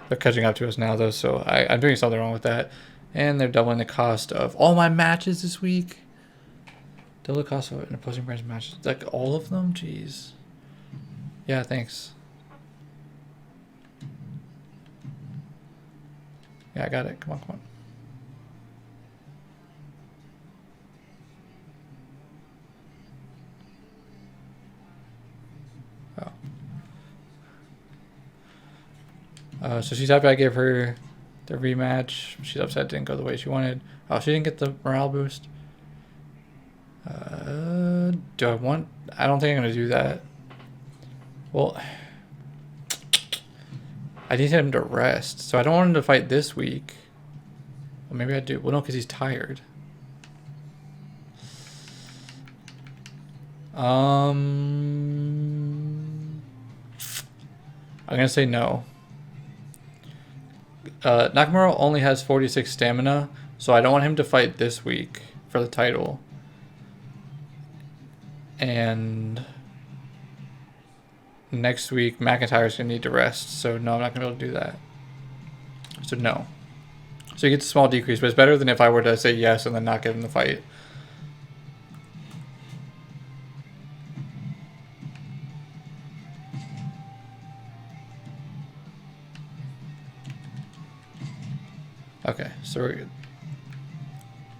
They're catching up to us now, though, so I'm doing something wrong with that. And they're doubling the cost of all my matches this week. Double the cost of an opposing brand's matches. Like all of them? Jeez. Yeah, thanks. Yeah, I got it. Come on, come on. So she's happy I gave her the rematch. She's upset it didn't go the way she wanted. Oh, she didn't get the morale boost. Do I want... I don't think I'm going to do that. Well, I need him to rest. So I don't want him to fight this week. Well, maybe I do. Well, no, because he's tired. I'm going to say no. Nakamura only has 46 stamina, so I don't want him to fight this week for the title. And next week, McIntyre's going to need to rest, so no, I'm not going to be able to do that. So no. So he gets a small decrease, but it's better than if I were to say yes and then not give him the fight. Okay, so we're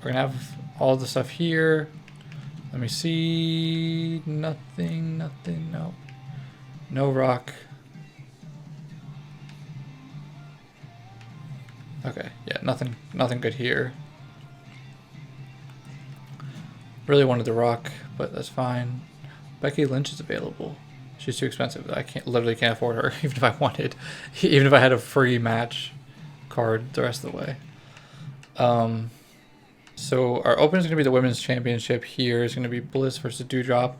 going to have all the stuff here. Let me see. Nothing, no. No rock. Okay, yeah, nothing good here. Really wanted the rock, but that's fine. Becky Lynch is available. She's too expensive. I literally can't afford her, even if I wanted. Even if I had a free match card the rest of the way. So our opener is going to be the women's championship. Here is going to be Bliss versus Doudrop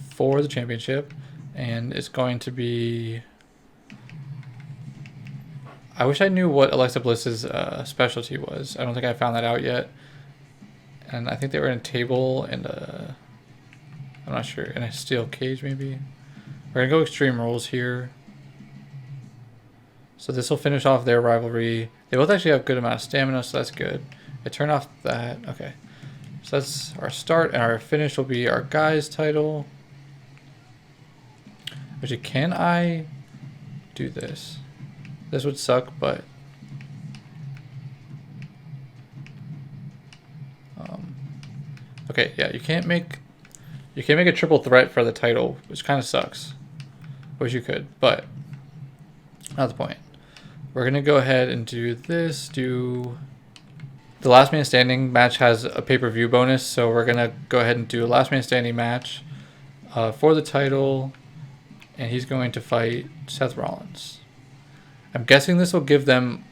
for the championship, and it's going to be... I wish I knew what Alexa Bliss's specialty was. I don't think I found that out yet. And I think they were in a table and I'm not sure, in a steel cage maybe. We're going to go Extreme Rules here. So this will finish off their rivalry. They both actually have a good amount of stamina, so that's good. I turn off that. Okay. So that's our start, and our finish will be our guys title. Actually, can I do this? This would suck, but okay, yeah, you can't make a triple threat for the title, which kind of sucks. Wish you could, but not the point. We're gonna go ahead and do this. Do the last man standing match has a pay-per-view bonus, so we're gonna go ahead and do a last man standing match for the title, and he's going to fight Seth Rollins. I'm guessing this will give them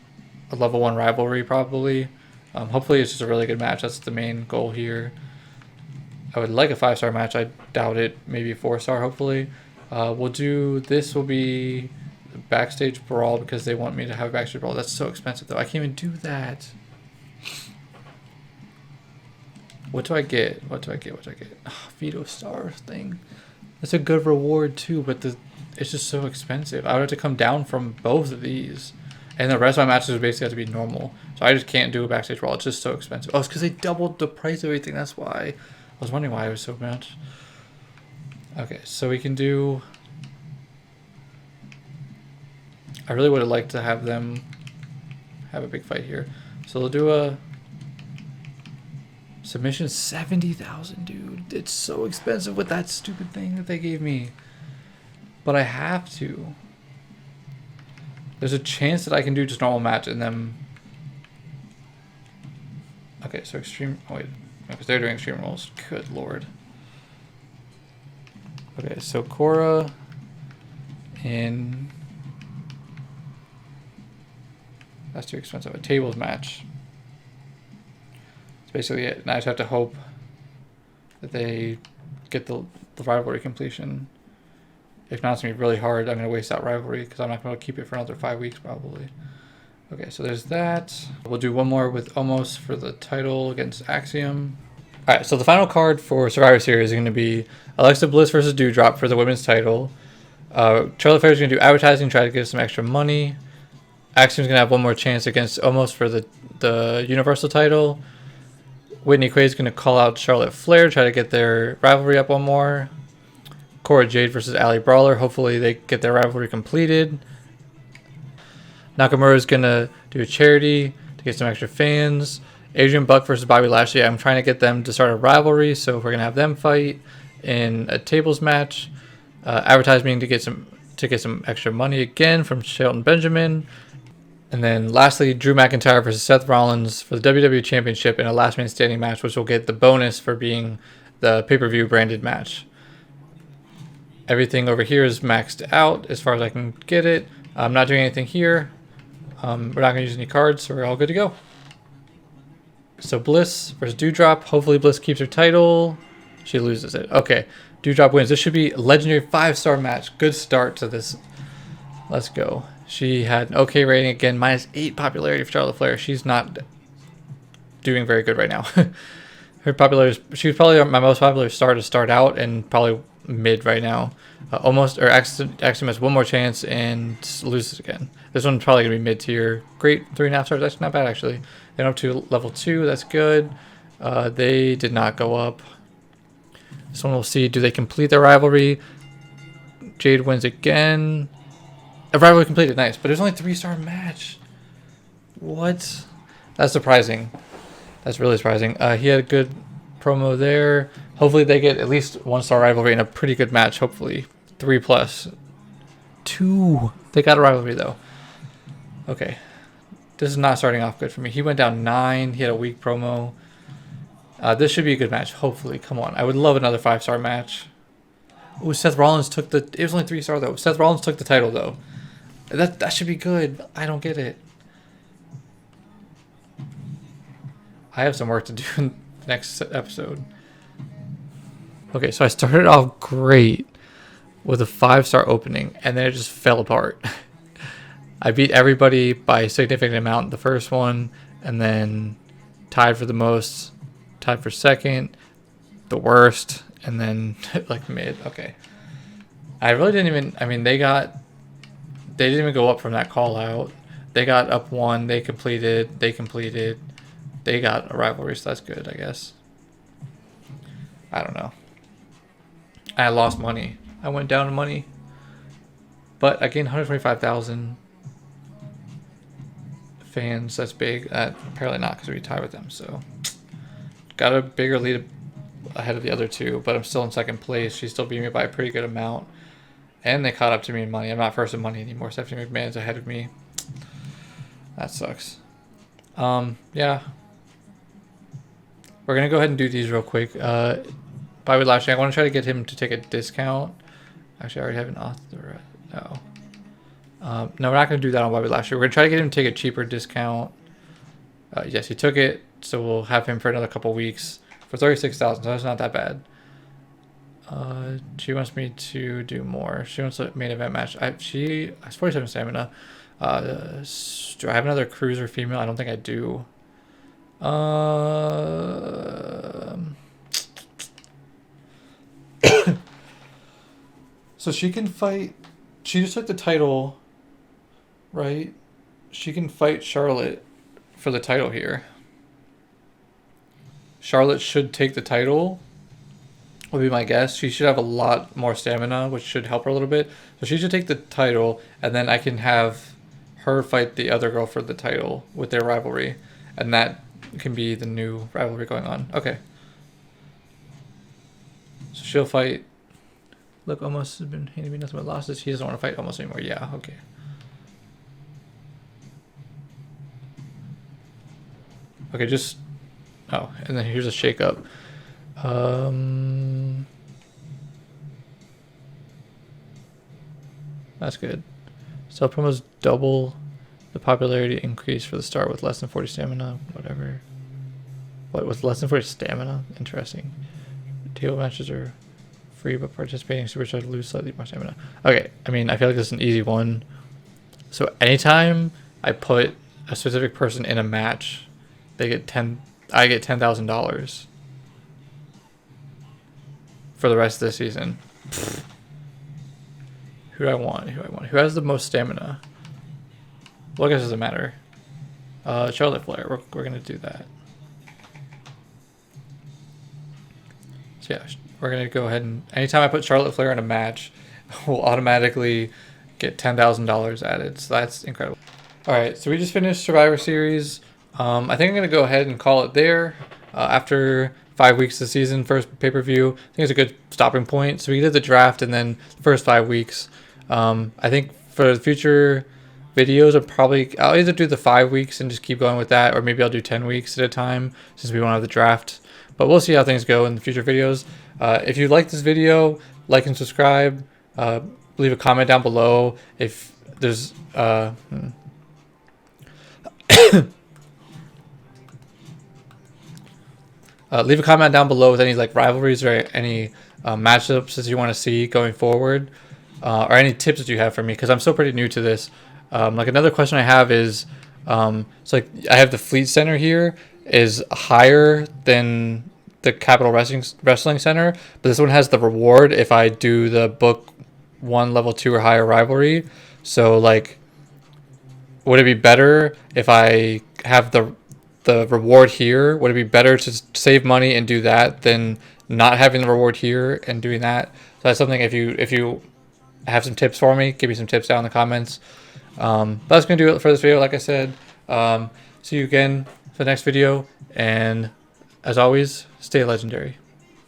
a level 1 rivalry, probably. Hopefully it's just a really good match. That's the main goal here. I would like a 5-star match. I doubt it. Maybe a 4-star, hopefully. We'll do... This will be backstage brawl because they want me to have a backstage brawl. That's so expensive, though. I can't even do that. What do I get? What do I get? Oh, Veto Star thing. That's a good reward, too, but it's just so expensive. I would have to come down from both of these. And the rest of my matches would basically have to be normal. So I just can't do a backstage brawl. It's just so expensive. Oh, it's because they doubled the price of everything. That's why. I was wondering why it was so much. Okay, so we can do... I really would have liked to have them have a big fight here. So they'll do a... Submission 70,000, dude. It's so expensive with that stupid thing that they gave me. But I have to. There's a chance that I can do just normal match and then... Okay, so extreme... Oh, wait. Because they're doing extreme rules. Good lord. Okay, so Cora in... That's too expensive. A tables match. That's basically it. And I just have to hope that they get the rivalry completion. If not, it's going to be really hard. I'm going to waste that rivalry because I'm not going to keep it for another 5 weeks probably. Okay, so there's that. We'll do one more with Omos for the title against Axiom. All right, so the final card for Survivor Series is going to be Alexa Bliss versus Doudrop for the women's title. Charlotte Flair is going to do advertising, try to get some extra money. Axiom's going to have one more chance against Omos for the Universal title. Whitney Quaid is going to call out Charlotte Flair, try to get their rivalry up one more. Cora Jade versus Ali Brawler. Hopefully they get their rivalry completed. Nakamura is going to do a charity to get some extra fans. Adrian Buck versus Bobby Lashley. I'm trying to get them to start a rivalry, so we're going to have them fight in a tables match. Advertising to get some extra money again from Shelton Benjamin. And then lastly, Drew McIntyre versus Seth Rollins for the WWE Championship in a last man standing match, which will get the bonus for being the pay-per-view branded match. Everything over here is maxed out as far as I can get it. I'm not doing anything here. We're not going to use any cards, so we're all good to go. So Bliss versus Doudrop. Hopefully Bliss keeps her title. She loses it. Okay, Doudrop wins. This should be a legendary 5-star match. Good start to this. Let's go. She had an okay rating. Again, -8 popularity for Charlotte Flair. She's not doing very good right now. Her popularity, she was probably my most popular star to start out, and probably mid right now. Actually has one more chance and loses again. This one's probably going to be mid-tier. Great, 3.5 stars. That's not bad, actually. Then up to level 2. That's good. They did not go up. This one we'll see. Do they complete their rivalry? Jade wins again. A rivalry completed. Nice. But there's only a 3-star match. What? That's surprising. That's really surprising. He had a good promo there. Hopefully they get at least 1-star rivalry in a pretty good match. Hopefully 3+. 2. They got a rivalry though. Okay. This is not starting off good for me. He went down 9. He had a weak promo. This should be a good match. Hopefully. Come on. I would love another 5-star match. Ooh, Seth Rollins took the... It was only 3-star though. Seth Rollins took the title though. That should be good. I don't get it. I have some work to do in the next episode. Okay, so I started off great with a 5-star opening, and then it just fell apart. I beat everybody by a significant amount the first one, and then tied for the most, tied for second, the worst, and then like mid. Okay. I really didn't even, I mean, they didn't even go up from that call out. They got up 1, they completed, they got a rivalry, so that's good, I guess. I don't know. I lost money. I went down in money. But I gained 125,000 fans. That's big. Apparently not, because we tied with them. So got a bigger lead ahead of the other two, but I'm still in second place. She still beat me by a pretty good amount. And they caught up to me in money. I'm not first in money anymore. Stephanie McMahon's ahead of me. That sucks. Yeah. We're going to go ahead and do these real quick. Bobby Lashley, I want to try to get him to take a discount. Actually, I already have an author. No. No, we're not going to do that on Bobby Lashley. We're going to try to get him to take a cheaper discount. Yes, he took it. So we'll have him for another couple weeks for 36,000. So that's not that bad. She wants me to do more. She wants a main event match. She has 47 stamina. Do I have another cruiser female? I don't think I do. So she can fight. She just took the title, right? She can fight Charlotte for the title here. Charlotte should take the title, would be my guess. She should have a lot more stamina, which should help her a little bit. So she should take the title, and then I can have her fight the other girl for the title with their rivalry. And that can be the new rivalry going on. Okay. So she'll fight. Look, almost has been handing me nothing but losses. He doesn't want to fight almost anymore. Yeah, okay. Okay, just... Oh, and then here's a shake-up. That's good. So promos double the popularity increase for the star with less than 40 stamina. Whatever. What, with less than 40 stamina? Interesting. Table matches are free, but participating superstars lose slightly more stamina. Okay, I mean, I feel like this is an easy one. So anytime I put a specific person in a match, they get I get $10,000 for the rest of the season. Who do I want? Who has the most stamina? Well, I guess it doesn't matter. Charlotte Flair. We're gonna do that. So yeah, we're gonna go ahead and anytime I put Charlotte Flair in a match, we'll automatically get $10,000 added. So that's incredible. All right, so we just finished Survivor Series. I think I'm gonna go ahead and call it there. After 5 weeks of the season, first pay-per-view, I think it's a good stopping point. So we did the draft and then the first 5 weeks. I think for the future, videos are probably, I'll either do the 5 weeks and just keep going with that, or maybe I'll do 10 weeks at a time since we won't have the draft. But we'll see how things go in the future videos. If you like this video, like and subscribe. Leave a comment down below if there's leave a comment down below with any like rivalries or any matchups that you want to see going forward, or any tips that you have for me, because I'm still pretty new to this. Like another question I have is, so like I have the Fleet Center here is higher than the Capital Wrestling Center, but this one has the reward if I do the book 1 level 2 or higher rivalry. So like, would it be better if I have the reward here? Would it be better to save money and do that than not having the reward here and doing that? So that's something, if you have some tips for me, give me some tips down in the comments. But that's gonna do it for this video. Like I said, see you again for the next video, and as always, stay legendary.